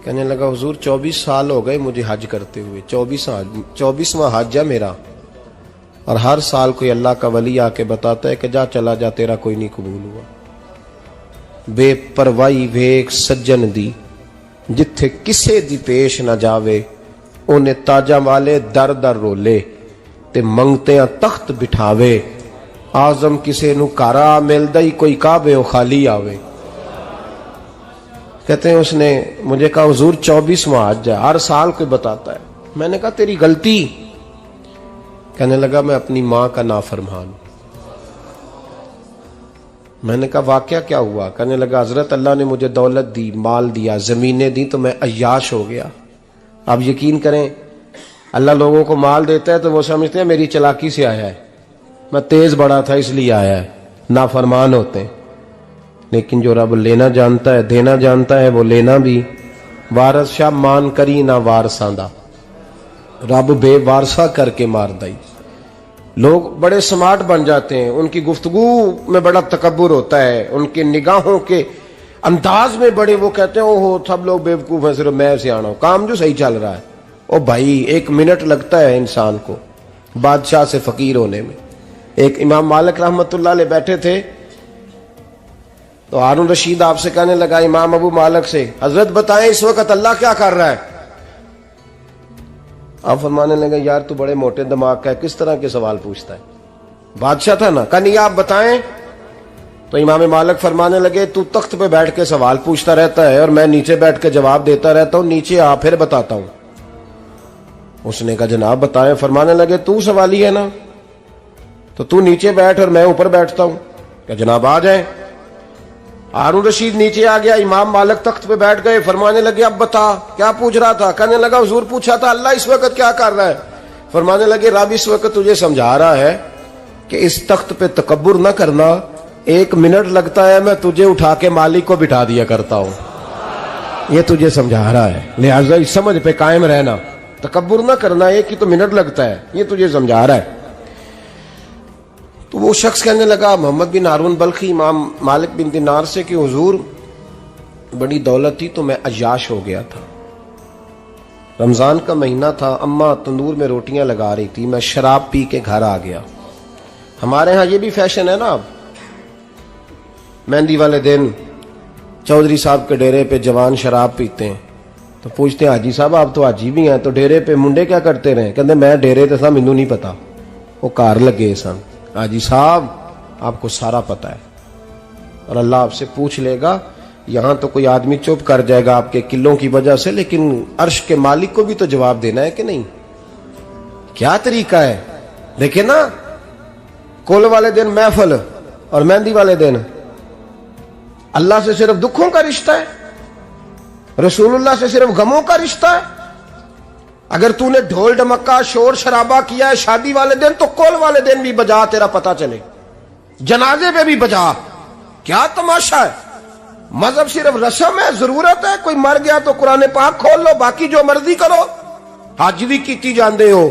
कहने लगा हुजूर 24 साल हो गए मुझे हज करते हुए, 24वां हज है मेरा, और हर साल कोई अल्लाह का वली आके बताता है कि जा चला जा तेरा कोई नहीं कबूल हुआ। बेपरवाही वेख सज्जन दी जिथे किसे दी पेश ना जावे, उन्हें ताजा वाले दर दर रोले ते मंगते तख्त बिठावे। आजम किसे नु कारा मिलदा ही कोई काबे खाली आवे। कहते हैं उसने मुझे कहा हुजूर 24वां हज है, हर साल कोई बताता है। मैंने कहा तेरी गलती। कहने लगा मैं अपनी मां का नाफरमान। मैंने कहा वाकया क्या हुआ। कहने लगा हजरत अल्लाह ने मुझे दौलत दी, माल दिया, जमीनें दी, तो मैं अय्याश हो गया। आप यकीन करें अल्लाह लोगों को माल देता है तो वो समझते हैं मेरी चालाकी से आया है, मैं तेज बड़ा था इसलिए आया है। नाफरमान होते हैं। लेकिन जो रब लेना जानता है, देना जानता है, वो लेना भी। वारस शाह मान करी ना वारसा दा, रब बेवारसा करके मार दई। लोग बड़े स्मार्ट बन जाते हैं, उनकी गुफ्तगू में बड़ा तकब्बुर होता है, उनके निगाहों के अंदाज में बड़े वो कहते हैं ओहो सब लोग बेवकूफ है, सिर्फ मैं सियाना हूं, काम जो सही चल रहा है। ओ भाई 1 मिनट लगता है इंसान को बादशाह से फकीर होने में। एक इमाम मालिक रहमतुल्लाह अलैह बैठे थे तो हारून रशीद आपसे कहने लगा इमाम अबू मालिक से, हजरत बताएं इस वक्त अल्लाह क्या कर रहा है। आप फरमाने लगे यार तू बड़े मोटे दिमाग का है, किस तरह के सवाल पूछता है। बादशाह था ना, कहा नहीं आप बताएं। तो इमाम मालिक फरमाने लगे तू तख्त पे बैठ के सवाल पूछता रहता है और मैं नीचे बैठ के जवाब देता रहता हूं, नीचे आ फिर बताता हूं। उसने कहा जनाब बताएं। फरमाने लगे तू सवाली है ना, तो तू नीचे बैठ और मैं ऊपर बैठता हूं। क्या जनाब आ जाए। हारून रशीद नीचे आ गया, इमाम मालिक तख्त पे बैठ गए। फरमाने लगे अब बता क्या पूछ रहा था। कहने लगा हुजूर पूछा था अल्लाह इस वक्त क्या कर रहा है। फरमाने लगे रब इस वक्त तुझे समझा रहा है कि इस तख्त पे तकब्बुर न करना, 1 मिनट लगता है मैं तुझे उठा के मालिक को बिठा दिया करता हूं। ये तुझे समझा रहा है, लिहाजा इस समझ पे कायम रहना, तकब्बुर न करना, 1 ही तो मिनट लगता है, ये तुझे समझा रहा है। तो वो शख्स कहने लगा मोहम्मद बिन हारून बल्खी इमाम मालिक बिन दिनार से कि हुजूर बड़ी दौलत थी तो मैं अय्याश हो गया था। रमजान का महीना था, अम्मा तंदूर में रोटियां लगा रही थी, मैं शराब पी के घर आ गया। हमारे यहाँ ये भी फैशन है ना, अब मेहंदी वाले दिन चौधरी साहब के डेरे पे जवान शराब पीते हैं तो पूछते हैं हाजी साहब आप तो हाजी भी हैं, तो डेरे पे मुंडे क्या करते रहे। कहते मैं डेरे तो सा मैनू नहीं पता, वो कार लगे सन। हाजी साहब आपको सारा पता है और अल्लाह आपसे पूछ लेगा। यहां तो कोई आदमी चुप कर जाएगा आपके किलों की वजह से, लेकिन अर्श के मालिक को भी तो जवाब देना है कि नहीं। क्या तरीका है देखिए ना, कुल वाले दिन महफिल और मेहंदी वाले दिन अल्लाह से सिर्फ दुखों का रिश्ता है, रसूलुल्लाह से सिर्फ गमों का रिश्ता है। अगर तूने ढोल ढमक्का शोर शराबा किया है शादी वाले दिन तो कुल वाले दिन भी बजा, तेरा पता चले, जनाजे पे भी बजा। क्या तमाशा है। मजहब सिर्फ रस्म है, जरूरत है। कोई मर गया तो कुरान पाक खोल लो, बाकी जो मर्जी करो। हज भी कीती जांदे हो,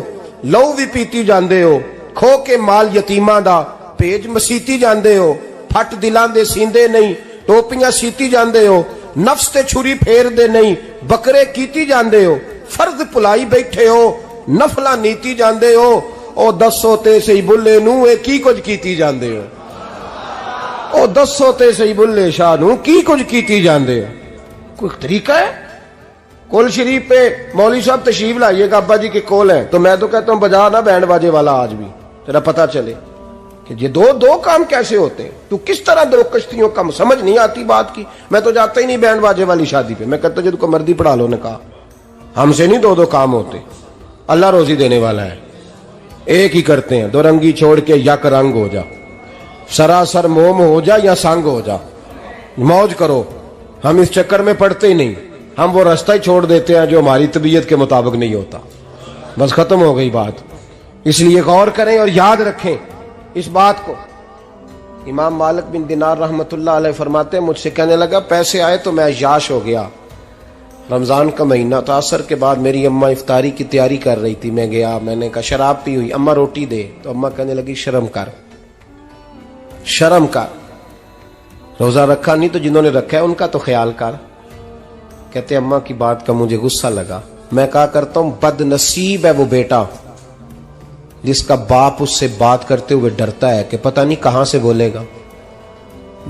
लहू भी पीती जांदे हो, खो के माल यतीमा दा भेज मसीती जांदे हो, फट दिलां दे सींदे नहीं, टोपियां सीती जांदे हो, नफ्स ते छुरी फेर दे नहीं, बकरे कीती जांदे हो, फर्ज भुलाई बैठे हो, नफला नीति जांदे हो। ओ 10 ते सही बुल्ले नू ए की कुछ कीती जांदे हो, ओ 10 ते सही बुल्ले शाह नू की कुछ कीती जांदे हो। कोई तरीका है? कोल शरीफ पे मौलवी साहब तशरीफ लाइएगा, अब्बा जी के कोल है, तो मैं तो कहता हूं बजा ना बैंड बाजे वाला आज भी, तेरा पता चले कि ये दो काम कैसे होते हैं। तू किस तरह दो कश्तियों का, समझ नहीं आती बात की। मैं तो जाता ही नहीं बैंड बाजे वाली शादी पे, मैं कहता जिनको मर्दी पढ़ा लो ने कहा, हमसे नहीं दो काम होते। अल्लाह रोजी देने वाला है, एक ही करते हैं, दो रंगी छोड़ के यक रंग हो जा, सरासर मोम हो जा या संग हो जा, मौज करो। हम इस चक्कर में पड़ते ही नहीं, हम वो रास्ता ही छोड़ देते हैं जो हमारी तबीयत के मुताबिक नहीं होता, बस खत्म हो गई बात। इसलिए गौर करें और याद रखें इस बात को। इमाम मालिक बिन दिनार रहमतुल्लाह अलैह फरमाते हैं, मुझसे कहने लगा पैसे आए तो मैं अय्याश हो गया। रमजान का महीना था, असर के बाद मेरी अम्मा इफ्तारी की तैयारी कर रही थी, मैं गया, मैंने कहा शराब पी हुई, अम्मा रोटी दे, तो अम्मा कहने लगी शर्म कर, शर्म कर, रोजा रखा नहीं तो जिन्होंने रखा है उनका तो ख्याल कर। कहते अम्मा की बात का मुझे गुस्सा लगा। मैं कहा करता हूं बदनसीब है वो बेटा जिसका बाप उससे बात करते हुए डरता है कि पता नहीं कहां से बोलेगा।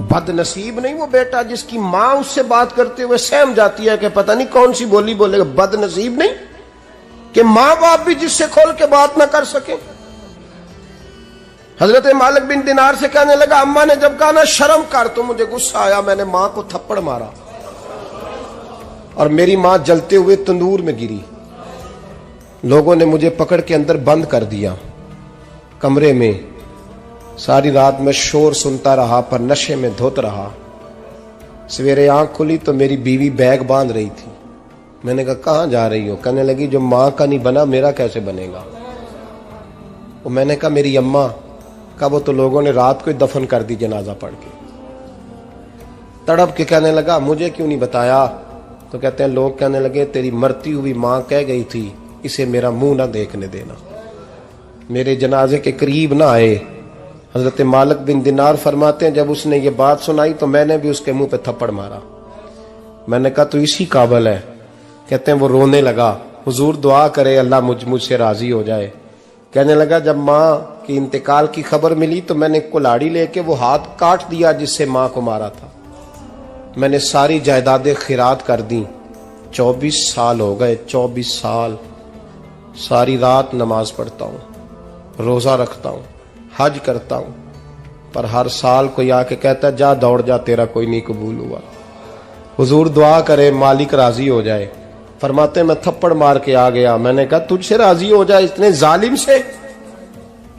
बदनसीब नहीं वो बेटा जिसकी मां उससे बात करते हुए सहम जाती है कि पता नहीं कौन सी बोली बोलेगा। बदनसीब नहीं कि मां बाप भी जिससे खोल के बात ना कर सके। हजरत मालिक बिन दिनार से कहने लगा, अम्मा ने जब कहा ना शर्म कर, तो मुझे गुस्सा आया, मैंने मां को थप्पड़ मारा और मेरी मां जलते हुए तंदूर में गिरी। लोगों ने मुझे पकड़ के अंदर बंद कर दिया कमरे में। सारी रात मैं शोर सुनता रहा पर नशे में धुत रहा। सवेरे आंख खुली तो मेरी बीवी बैग बांध रही थी। मैंने कहा कहां जा रही हो? कहने लगी जो मां का नहीं बना मेरा कैसे बनेगा। वो मैंने कहा मेरी अम्मा का, वो तो लोगों ने रात को ही दफन कर दी जनाजा पढ़ के। तड़प के कहने लगा मुझे क्यों नहीं बताया? तो कहते हैं लोग कहने लगे तेरी मरती हुई मां कह गई थी इसे मेरा मुंह ना देखने देना, मेरे जनाजे के करीब ना आए। हजरत मालिक बिन दिनार फरमाते हैं जब उसने ये बात सुनाई तो मैंने भी उसके मुंह पे थप्पड़ मारा। मैंने कहा तो इसी काबिल है। कहते हैं वो रोने लगा, हुजूर दुआ करे अल्लाह मुझसे राजी हो जाए। कहने लगा जब मां की इंतकाल की खबर मिली तो मैंने कुल्हाड़ी लेके वो हाथ काट दिया जिससे मां को मारा था। मैंने सारी जायदादें खिरात कर दी। 24 साल हो गए, 24 साल। सारी रात नमाज पढ़ता हूँ, रोजा रखता हूँ, हज करता हूँ, पर हर साल कोई आके कहता है जा दौड़ जा तेरा कोई नहीं कबूल हुआ। हुजूर दुआ करे मालिक राजी हो जाए। फरमाते मैं थप्पड़ मार के आ गया। मैंने कहा तुझसे राजी हो जाए इतने जालिम से?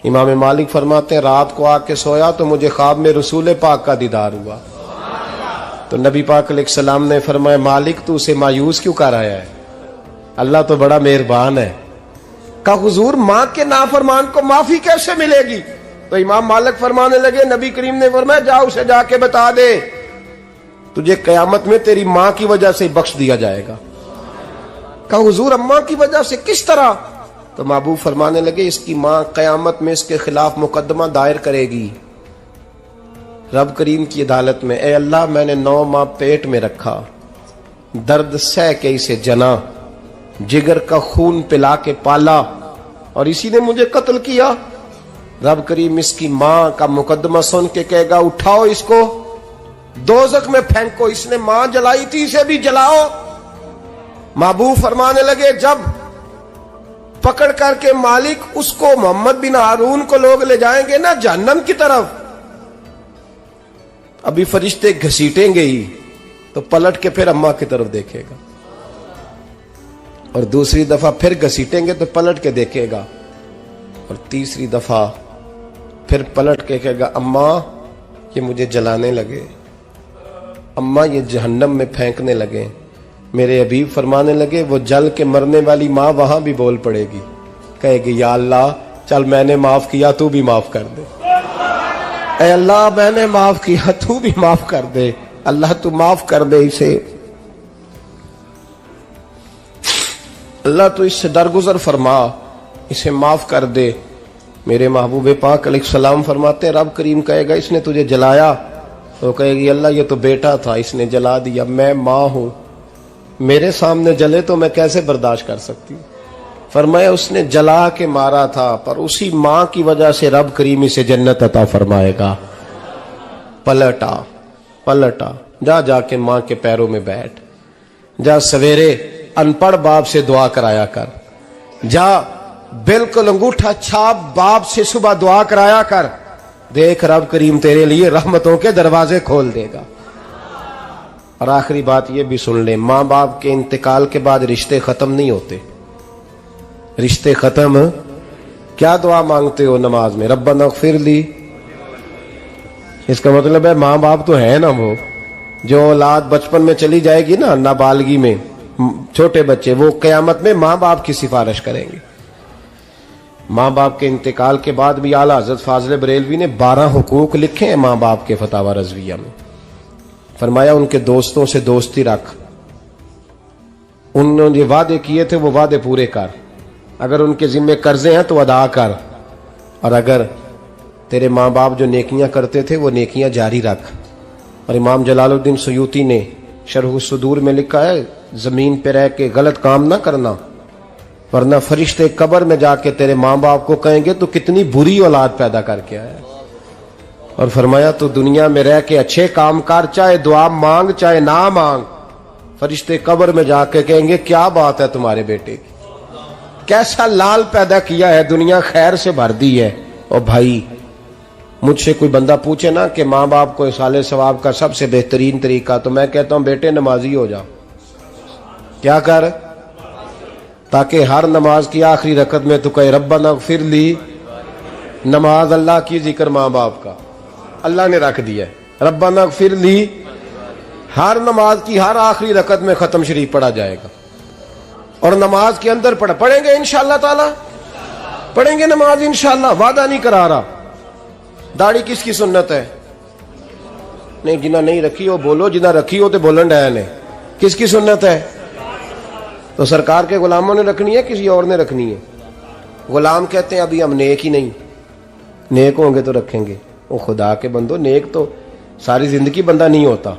इमाम मालिक फरमाते हैं रात को आके सोया तो मुझे ख्वाब में रसूल पाक का दीदार हुआ। तो नबी पाक अलैहिस्सलाम ने फरमाया मालिक तू उसे मायूस क्यों कर आया है? अल्लाह तो बड़ा मेहरबान है। कहा हुजूर मां के नाफरमान को माफी कैसे मिलेगी? तो इमाम मालिक फरमाने लगे नबी करीम ने फरमाया जा उसे जाके बता दे तुझे कयामत में तेरी मां की वजह से बख्श दिया जाएगा। कहा हुजूर अम्मा की वजह से किस तरह? तो महबूब फरमाने लगे इसकी मां कयामत में इसके खिलाफ मुकदमा दायर करेगी रब करीम की अदालत में। ए अल्लाह मैंने 9 माह पेट में रखा, दर्द सह के इसे जना, जिगर का खून पिला के पाला और इसी ने मुझे कत्ल किया। रब करीम इसकी मां का मुकदमा सुन के कहेगा उठाओ इसको दोजख में फेंको, इसने मां जलाई थी इसे भी जलाओ। महबूब फरमाने लगे जब पकड़ करके मालिक उसको मोहम्मद बिन हारून को लोग ले जाएंगे ना जहन्नम की तरफ, अभी फरिश्ते घसीटेंगे ही तो पलट के फिर अम्मा की तरफ देखेगा और दूसरी दफा फिर घसीटेंगे तो पलट के देखेगा और तीसरी दफा फिर पलट के कहेगा अम्मा ये मुझे जलाने लगे, अम्मा ये जहन्नम में फेंकने लगे। मेरे हबीब फरमाने लगे वो जल के मरने वाली मां वहां भी बोल पड़ेगी, कहेगी या अल्लाह चल मैंने माफ किया तू भी माफ कर दे। ऐ अल्लाह मैंने माफ किया तू भी माफ कर दे, अल्लाह तू माफ कर दे इसे, अल्लाह तू इससे दरगुजर फरमा, इसे माफ कर दे। मेरे महबूब पाक अलैहिस्सलाम फरमाते रब करीम कहेगा इसने तुझे जलाया, तो कहेगी अल्लाह ये तो बेटा था इसने जला दिया, मैं मां हूं, मेरे सामने जले तो मैं कैसे बर्दाश्त कर सकती हूं। फरमाया उसने जला के मारा था, पर उसी मां की वजह से रब करीम इसे जन्नत अता फरमाएगा। पलटा पलटा, जा जाके मां के पैरों में बैठ, जा सवेरे अनपढ़ बाप से दुआ कराया कर, जा बिल्कुल अंगूठा छाप बाप से सुबह दुआ कराया कर, देख रब करीम तेरे लिए रहमतों के दरवाजे खोल देगा। और आखिरी बात ये भी सुन ले, मां बाप के इंतकाल के बाद रिश्ते खत्म नहीं होते। रिश्ते खत्म, क्या दुआ मांगते हो नमाज में? रब्बना इग़फिरली। इसका मतलब है मां बाप तो है ना, वो जो औलाद बचपन में चली जाएगी ना, नाबालगी में, छोटे बच्चे, वो क़यामत में मां बाप की सिफारिश करेंगे। मां बाप के इंतकाल के बाद भी आला हज़रत फाज़िल बरेलवी ने 12 हुकूक लिखे हैं मां बाप के फतावा रज़विया में। फरमाया उनके दोस्तों से दोस्ती रख, उन्होंने जो वादे किए थे वो वादे पूरे कर, अगर उनके जिम्मे कर्जे हैं तो अदा कर, और अगर तेरे माँ बाप जो नेकियां करते थे वो नेकियां जारी रख। और इमाम जलालुद्दीन सुयूती ने शरह सुदूर में लिखा है, जमीन पे रह के गलत काम ना करना, वरना फरिश्ते कब्र में जाके तेरे माँ बाप को कहेंगे तो कितनी बुरी औलाद पैदा करके आया। और फरमाया तो दुनिया में रह के अच्छे काम कर, चाहे दुआ मांग चाहे ना मांग, फरिश्ते कब्र में जाके कहेंगे क्या बात है तुम्हारे बेटे की, कैसा लाल पैदा किया है, दुनिया खैर से भर दी है। और भाई मुझसे कोई बंदा पूछे ना कि माँ बाप को इसाले सवाब का सबसे बेहतरीन तरीका, तो मैं कहता हूं बेटे नमाजी हो जाओ। क्या कर, ताकि हर नमाज की आखिरी रकत में तो कहे रब्बना इग़फिरली। नमाज अल्लाह की, जिक्र माँ बाप का, अल्लाह ने रख दिया है। रब्बना इग़फिरली हर नमाज की हर आखिरी रकत में खत्म शरीफ पढ़ा जाएगा। और नमाज के अंदर पढ़ेंगे इंशाअल्लाह ताला, पढ़ेंगे नमाज इंशाअल्लाह, वादा नहीं करा रहा। दाढ़ी किसकी सुन्नत है? नहीं, जिन्हें नहीं रखी हो बोलो, जिन्हें रखी हो तो बोलन डया ने। किसकी सुन्नत है? तो सरकार के गुलामों ने रखनी है, किसी और ने रखनी है? गुलाम कहते हैं अभी हम नेक ही नहीं, नेक होंगे तो रखेंगे। वो खुदा के बंदो, नेक तो सारी जिंदगी बंदा नहीं होता।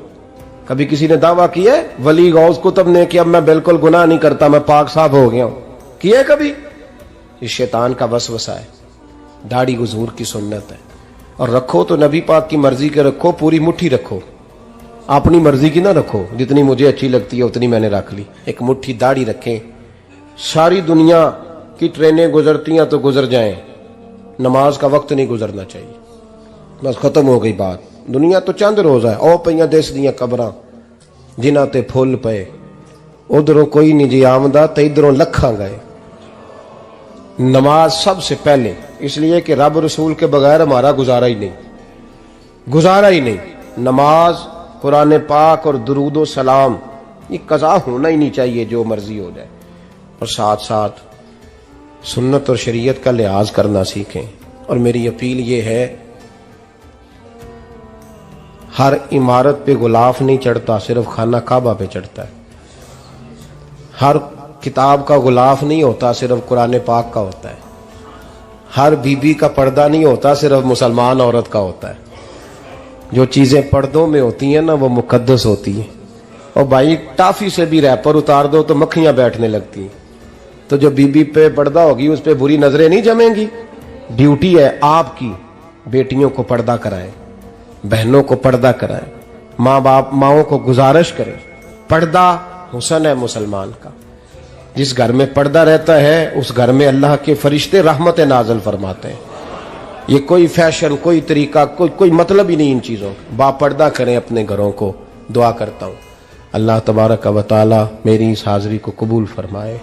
कभी किसी ने दावा किया है वली गौस कुतुब ने कि अब मैं बिल्कुल गुनाह नहीं करता, मैं पाक साफ हो गया हूं? किया है कभी? ये शैतान का वसवसा है। दाढ़ी हुजूर की सुन्नत है, और रखो तो नबी पाक की मर्जी के रखो, पूरी मुट्ठी रखो, अपनी मर्जी की ना रखो। जितनी मुझे अच्छी लगती है उतनी मैंने रख ली। एक मुट्ठी दाढ़ी रखें, सारी दुनिया की ट्रेनें गुजरती हैं तो गुजर जाएं, नमाज का वक्त नहीं गुजरना चाहिए। बस खत्म हो गई बात। दुनिया तो चंद रोज है, ओ पईयां देश दियां कबरां जिन्हां ते फुल पे, उधरों कोई नहीं जी आमदा ते इधरों लखां गए। नमाज सबसे पहले, इसलिए कि रब रसूल के बगैर हमारा गुजारा ही नहीं, गुजारा ही नहीं। नमाज, कुरान पाक और दुरूद सलाम, ये कज़ा होना ही नहीं चाहिए, जो मर्जी हो जाए। और साथ साथ सुन्नत और शरीयत का लिहाज करना सीखें। और मेरी अपील ये है, हर इमारत पे गुलाफ नहीं चढ़ता, सिर्फ खाना काबा पे चढ़ता है। हर किताब का गुलाफ नहीं होता, सिर्फ कुरान पाक का होता है। हर बीबी का पर्दा नहीं होता, सिर्फ मुसलमान औरत का होता है। जो चीजें पर्दों में होती हैं ना वो मुकद्दस होती हैं। और भाई टाफी से भी रैपर उतार दो तो मक्खियां बैठने लगती हैं। तो जो बीबी पे पर्दा होगी उस पे बुरी नजरें नहीं जमेंगी। ड्यूटी है आपकी, बेटियों को पर्दा कराएं, बहनों को पर्दा कराएं, माँ बाप माओ को गुजारिश करें। पर्दा हुस्न है मुसलमान का। जिस घर में पर्दा रहता है उस घर में अल्लाह के फरिश्ते रहमत नाज़िल फरमाते हैं। ये कोई फैशन, कोई तरीका, कोई मतलब ही नहीं इन चीज़ों का। बापर्दा करें अपने घरों को। दुआ करता हूँ अल्लाह तबारक व तआला मेरी इस हाज़िरी को कबूल फरमाए।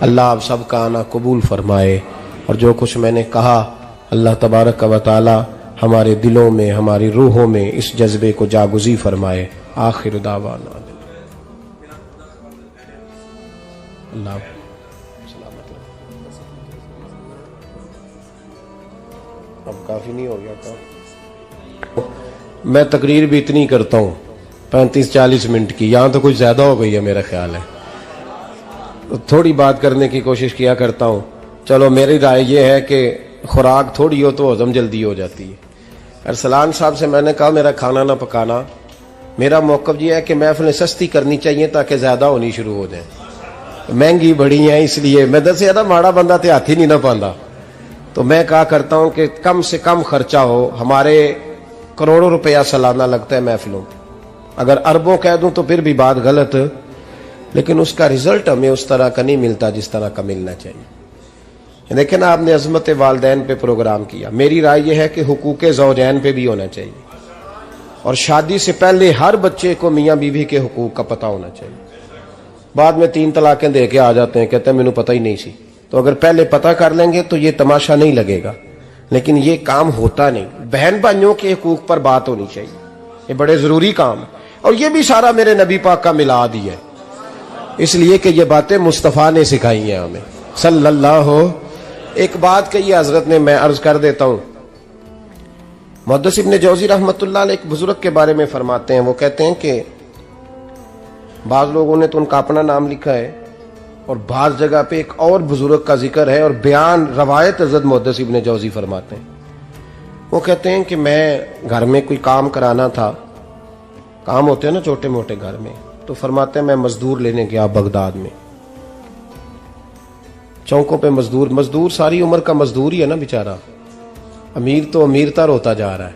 अल्लाह आप सब का आना कबूल फरमाए। और जो कुछ मैंने कहा अल्लाह तबारक व तआला हमारे दिलों में, हमारी रूहों में इस जज्बे को जागुज़ी फरमाए। आखिर दावाना अल्लाह सलामत। अब काफी नहीं हो गया था? मैं तकरीर भी इतनी करता हूँ 35-40 मिनट की, यहाँ तो कुछ ज्यादा हो गई है मेरा ख्याल है। तो थोड़ी बात करने की कोशिश किया करता हूँ। चलो मेरी राय ये है कि खुराक थोड़ी हो तो हजम जल्दी हो जाती है। अरसलान साहब से मैंने कहा मेरा खाना ना पकाना। मेरा मौक़िफ़ ये है कि महफ़िलें सस्ती करनी चाहिए ताकि ज्यादा होनी शुरू हो जाए। महंगी बड़ी है, इसलिए मैं दस ना माड़ा बंदा ते हाथ ही नहीं ना पाता। तो मैं कहा करता हूं कि कम से कम खर्चा हो। हमारे करोड़ों रुपया सालाना लगता है महफिलों में, अगर अरबों कह दूं तो फिर भी बात गलत, लेकिन उसका रिजल्ट हमें उस तरह का नहीं मिलता जिस तरह का मिलना चाहिए। देखें ना, आपने अजमत वालदैन पे प्रोग्राम किया, मेरी राय यह है कि हुकूक ज़ौजैन पे भी होना चाहिए, और शादी से पहले हर बच्चे को मियाँ बीवी के हुकूक का पता होना चाहिए। बाद में 3 तलाकें दे के आ जाते हैं, कहते हैं मैंने पता ही नहीं सी। तो अगर पहले पता कर लेंगे तो ये तमाशा नहीं लगेगा, लेकिन ये काम होता नहीं। बहन भाइयों के हुकूक पर बात होनी चाहिए, ये बड़े जरूरी काम है। और ये भी सारा मेरे नबी पाक का मिलाद ही है, इसलिए कि ये बातें मुस्तफ़ा ने सिखाई हैं हमें सल्लल्लाहु। एक बात कही हजरत ने, मैं अर्ज कर देता हूं। मुहद्दिस इब्न जौज़ी रहमतुल्लाह अलैह एक बुजुर्ग के बारे में फरमाते हैं, वो कहते हैं कि बाज लोगों ने तो उनका अपना नाम लिखा है और बाज जगह पे एक और बुजुर्ग का जिक्र है, और बयान रवायत हज़रत मुहद्दिस इब्न जौज़ी फरमाते हैं। वो कहते हैं कि मैं घर में कोई काम कराना था, काम होते हैं ना छोटे मोटे घर में, तो फरमाते हैं मैं मजदूर लेने गया बगदाद में। चौकों पे मजदूर सारी उम्र का मजदूर ही है ना बेचारा। अमीर तो अमीरतर होता जा रहा है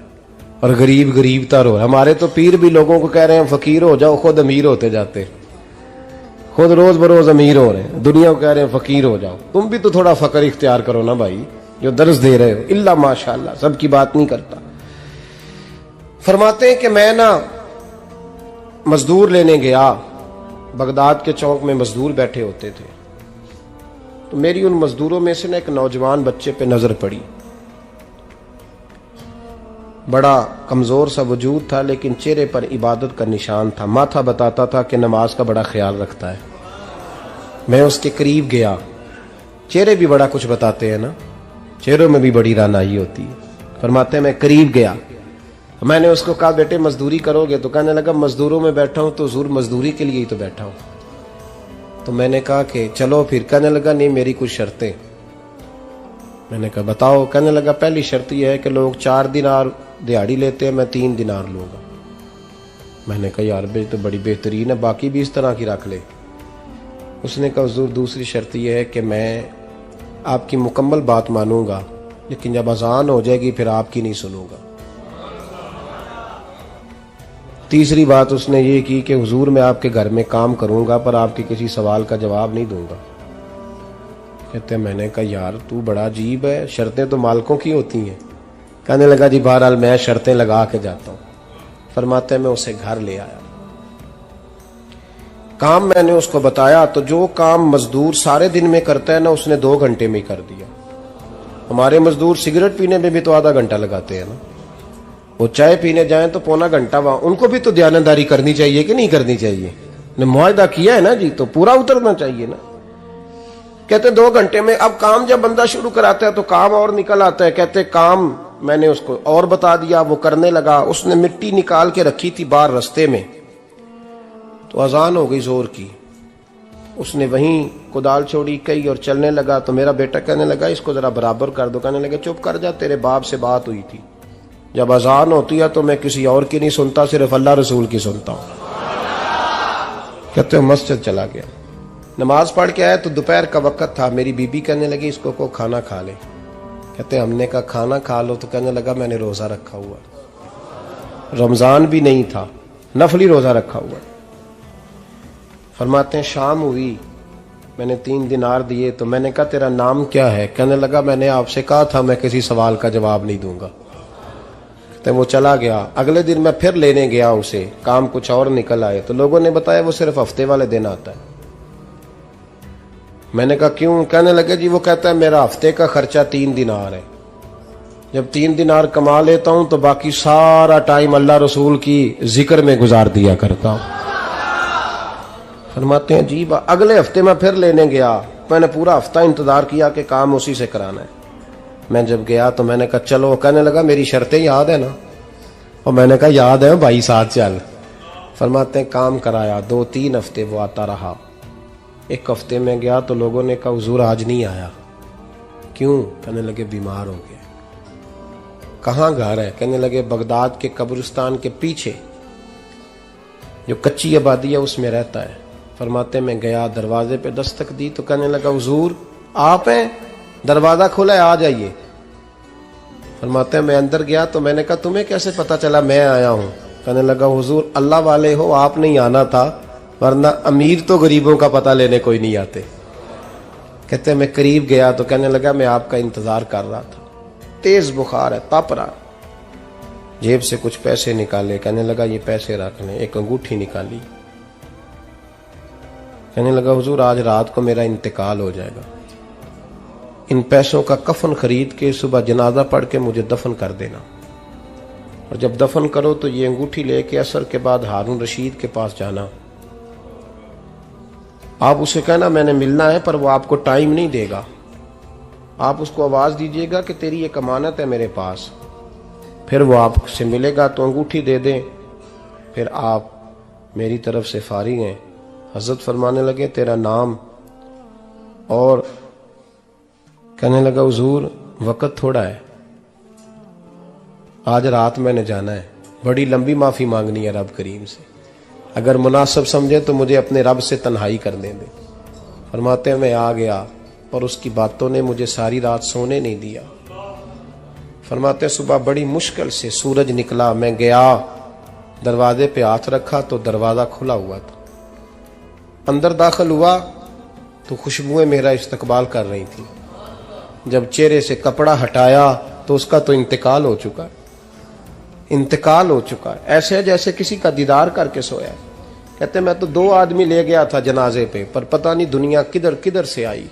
और गरीब गरीबतर हो रहा है। हमारे तो पीर भी लोगों को कह रहे हैं फकीर हो जाओ, खुद अमीर होते जाते, खुद रोज बरोज अमीर हो रहे हैं, दुनिया को कह रहे हैं फकीर हो जाओ। तुम भी तो थोड़ा फकर इख्तियार करो ना भाई, जो दर्ज दे रहे हो। इल्ला माशाअल्लाह, सबकी बात नहीं करता। फरमाते हैं कि मैं ना मजदूर लेने गया, बगदाद के चौक में मजदूर बैठे होते थे, तो मेरी उन मजदूरों में से ना एक नौजवान बच्चे पे नजर पड़ी। बड़ा कमजोर सा वजूद था, लेकिन चेहरे पर इबादत का निशान था। माथा बताता था कि नमाज का बड़ा ख्याल रखता है। मैं उसके करीब गया, चेहरे भी बड़ा कुछ बताते हैं ना, चेहरों में भी बड़ी रानाई होती है। फरमाते हैं मैं करीब गया, मैंने उसको कहा बेटे मजदूरी करोगे? तो कहने लगा मजदूरों में बैठा हूं तो हुजूर मजदूरी के लिए ही तो बैठा हूं। तो मैंने कहा कि चलो फिर। कहने लगा नहीं मेरी कुछ शर्तें। मैंने कहा बताओ? कहने लगा पहली शर्त यह है कि लोग 4 दिनार दिहाड़ी लेते हैं, मैं 3 दिनार लूंगा। मैंने कहा यार बे तो बड़ी बेहतरीन है, बाकी भी इस तरह की रख ले। उसने कहा हुजूर दूसरी शर्त यह है कि मैं आपकी मुकम्मल बात मानूंगा, लेकिन जब अजान हो जाएगी फिर आपकी नहीं सुनूंगा। तीसरी बात उसने ये की कि हुजूर मैं आपके घर में काम करूंगा पर आपके किसी सवाल का जवाब नहीं दूंगा। कहते हैं मैंने कहा यार तू बड़ा अजीब है, शर्तें तो मालिकों की होती हैं। कहने लगा जी बहरहाल मैं शर्तें लगा के जाता हूं। फरमाते हैं मैं उसे घर ले आया, काम मैंने उसको बताया, तो जो काम मजदूर सारे दिन में करता है ना उसने 2 घंटे में कर दिया। हमारे मजदूर सिगरेट पीने में भी तो आधा घंटा लगाते हैं ना, वो चाय पीने जाएं तो पौना घंटा वहां। उनको भी तो दयानतदारी करनी चाहिए कि नहीं करनी चाहिए? ने मुआहदा किया है ना जी, तो पूरा उतरना चाहिए ना। कहते 2 घंटे में। अब काम जब बंदा शुरू कराता है तो काम और निकल आता है। कहते काम मैंने उसको और बता दिया, वो करने लगा। उसने मिट्टी निकाल के रखी थी बाहर रास्ते में, तो अजान हो गई जोर की। उसने वहीं कुदाल छोड़ी कई और चलने लगा। तो मेरा बेटा कहने लगा इसको जरा बराबर कर दो। कहने लगा चुप कर जा, तेरे बाप से बात हुई थी, जब अजान होती है तो मैं किसी और की नहीं सुनता, सिर्फ अल्लाह रसूल की सुनता हूं। कहते हो मस्जिद चला गया, नमाज पढ़ के आया तो दोपहर का वक्त था। मेरी बीबी कहने लगी इसको को खाना खा ले। कहते हमने कहा खाना खा लो, तो कहने लगा मैंने रोजा रखा हुआ, रमजान भी नहीं था, नफली रोजा रखा हुआ। फरमाते हैं शाम हुई, मैंने 3 दिनार दिए, तो मैंने कहा तेरा नाम क्या है? कहने लगा मैंने आपसे कहा था मैं किसी सवाल का जवाब नहीं दूंगा। तो वो चला गया। अगले दिन मैं फिर लेने गया उसे, काम कुछ और निकल आए, तो लोगों ने बताया वो सिर्फ हफ्ते वाले दिन आता है। मैंने कहा क्यों? कहने लगे जी वो कहता है मेरा हफ्ते का खर्चा 3 दिनार है, जब 3 दिनार कमा लेता हूं तो बाकी सारा टाइम अल्लाह रसूल की जिक्र में गुजार दिया करता हूं। फरमाते हैं जी अगले हफ्ते मैं फिर लेने गया, मैंने पूरा हफ्ता इंतजार किया कि काम उसी से कराना है। मैं जब गया तो मैंने कहा चलो। कहने लगा मेरी शर्तें याद है ना? और मैंने कहा याद है भाई साथ चल। फरमाते हैं काम कराया, 2-3 हफ्ते वो आता रहा। 1 हफ्ते में गया तो लोगों ने कहा हुजूर आज नहीं आया। क्यों? कहने लगे बीमार हो गए। कहाँ घर है? कहने लगे बगदाद के कब्रिस्तान के पीछे जो कच्ची आबादी है उसमें रहता है। फरमाते मैं गया, दरवाजे पे दस्तक दी तो कहने लगा हुजूर आप हैं, दरवाजा खुला है, आ जाइए। फरमाते मैं अंदर गया तो मैंने कहा तुम्हें कैसे पता चला मैं आया हूं? कहने लगा हुजूर अल्लाह वाले हो, आप नहीं आना था, वरना अमीर तो गरीबों का पता लेने कोई नहीं आते। कहते मैं करीब गया तो कहने लगा मैं आपका इंतजार कर रहा था, तेज बुखार है, तप रहा। जेब से कुछ पैसे निकाले, कहने लगा ये पैसे रख लें। एक अंगूठी निकाली, कहने लगा हुजूर आज रात को मेरा इंतकाल हो जाएगा, इन पैसों का कफन खरीद के सुबह जनाजा पढ़ के मुझे दफन कर देना, और जब दफन करो तो ये अंगूठी लेके असर के बाद हारून रशीद के पास जाना, आप उसे कहना मैंने मिलना है पर वो आपको टाइम नहीं देगा, आप उसको आवाज दीजिएगा कि तेरी एक अमानत है मेरे पास, फिर वो आपसे मिलेगा तो अंगूठी दे दें, फिर आप मेरी तरफ से फारिग हैं। हजरत फरमाने लगे तेरा नाम? और कहने लगा हुजूर वक्त थोड़ा है, आज रात मैंने जाना है, बड़ी लंबी माफी मांगनी है रब करीम से, अगर मुनासिब समझे तो मुझे अपने रब से तन्हाई करने दे। फरमाते हैं मैं आ गया और उसकी बातों ने मुझे सारी रात सोने नहीं दिया। फरमाते सुबह बड़ी मुश्किल से सूरज निकला, मैं गया दरवाजे पे हाथ रखा तो दरवाजा खुला हुआ था, अंदर दाखिल हुआ तो खुशबुएं मेरा इस्तकबाल कर रही थी। जब चेहरे से कपड़ा हटाया तो उसका तो इंतकाल हो चुका है, इंतकाल हो चुका है, ऐसे है जैसे किसी का दीदार करके सोया है। कहते मैं तो 2 आदमी ले गया था जनाजे पे, पर पता नहीं दुनिया किधर किधर से आई,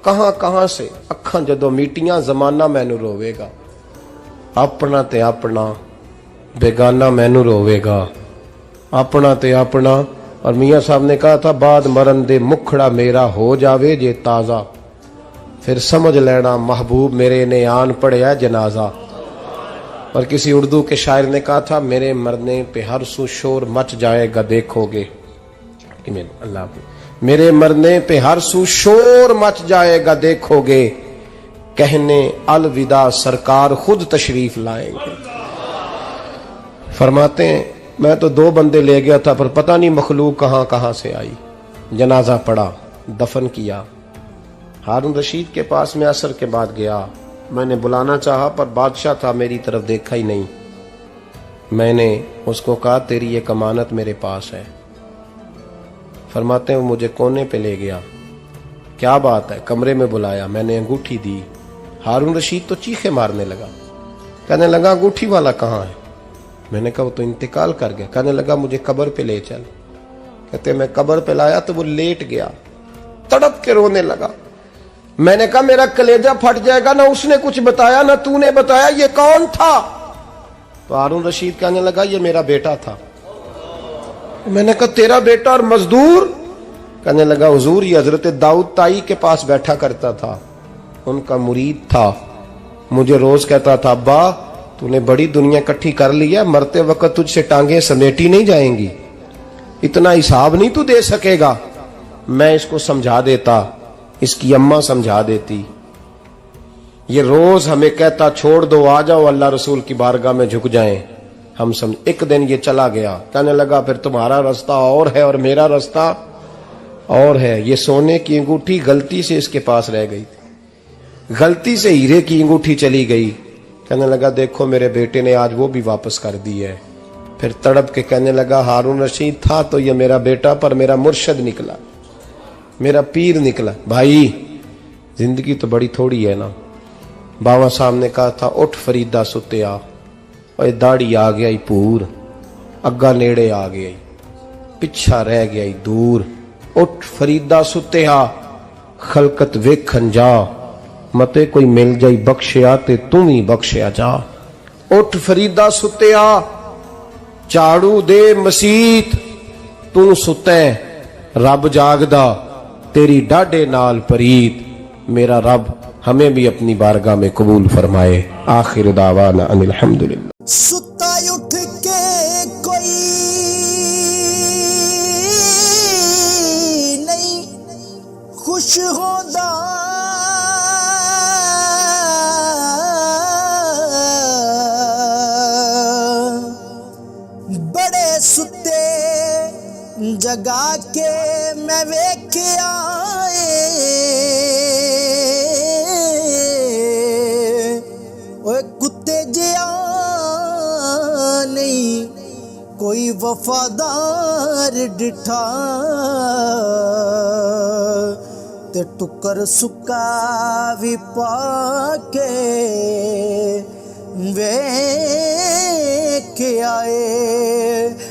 कहां कहां से। अखां जदों मीटियां जमाना मैनू रोवेगा, अपना ते अपना बेगाना मैनू रोवेगा, अपना ते अपना। और मियां साहब ने कहा था बाद मरन दे मुखड़ा मेरा हो जावे जे ताजा, फिर समझ लेना महबूब मेरे ने आन पड़िया जनाजा। और किसी उर्दू के शायर ने कहा था मेरे मरने पे हर सू शोर मच जाएगा देखोगे, अल्लाह मेरे मरने पे हर सू शोर मच जाएगा देखोगे, कहने अलविदा सरकार खुद तशरीफ लाएंगे। फरमाते हैं मैं तो 2 बंदे ले गया था पर पता नहीं मखलूक कहां कहां से आई। जनाजा पड़ा, दफन किया। हारून रशीद के पास में असर के बाद गया, मैंने बुलाना चाहा पर बादशाह था, मेरी तरफ देखा ही नहीं। मैंने उसको कहा तेरी एक अमानत मेरे पास है। फरमाते हैं वो मुझे कोने पे ले गया, क्या बात है, कमरे में बुलाया, मैंने अंगूठी दी। हारून रशीद तो चीखे मारने लगा, कहने लगा अंगूठी वाला कहाँ है? मैंने कहा वो तो इंतकाल कर गया। कहने लगा मुझे कब्र पे ले चल। कहते मैं कब्र पे लाया तो वो लेट गया, तड़प के रोने लगा। मैंने कहा मेरा कलेजा फट जाएगा, ना उसने कुछ बताया ना तूने बताया, ये कौन था? तो हारून रशीद कहने लगा ये मेरा बेटा था। मैंने कहा तेरा बेटा और मजदूर? कहने लगा हुजूर ये हजरत दाऊद ताई के पास बैठा करता था, उनका मुरीद था, मुझे रोज कहता था अब्बा तूने बड़ी दुनिया इकट्ठी कर ली है, मरते वक्त तुझसे टांगे समेटी नहीं जाएंगी, इतना हिसाब नहीं तू दे सकेगा। मैं इसको समझा देता, इसकी अम्मा समझा देती। ये रोज हमें कहता छोड़ दो आ जाओ अल्लाह रसूल की बारगाह में झुक जाएं, हम समझ। एक दिन ये चला गया, कहने लगा फिर तुम्हारा रास्ता और है और मेरा रास्ता और है। ये सोने की अंगूठी गलती से इसके पास रह गई थी, गलती से हीरे की अंगूठी चली गई। कहने लगा देखो मेरे बेटे ने आज वो भी वापस कर दी है। फिर तड़प के कहने लगा हारून रशीद था तो ये मेरा बेटा, पर मेरा मुर्शद निकला, मेरा पीर निकला। भाई जिंदगी तो बड़ी थोड़ी है ना। बाबा साहब ने कहा था उठ फरीदा सुत्या, और दाढ़ी आ गया ही पूर, अग्गा नेड़े आ गया ही, पिछा रह गया ही दूर। उठ फरीदा सुत्या खलकत वेखन जा, मते कोई मिल जाई बख्शिया ते तू भी बख्शिया जा। उठ फरीदा सुत्या झाड़ू दे मसीत, तू सुतै रब जागदा तेरी डाडे नाल परीत। मेरा रब हमें भी अपनी बारगाह में कबूल फरमाए। आखिर दावाना अनिल हम्दुलिल्लाह। सुता उठ के कोई नहीं खुश होदा, बड़े सुते जगा के मैं वेख्या ओए कुत्ते जिया नहीं कोई वफादार डिठा ते टुकर सुक्का भी पाके वेख आए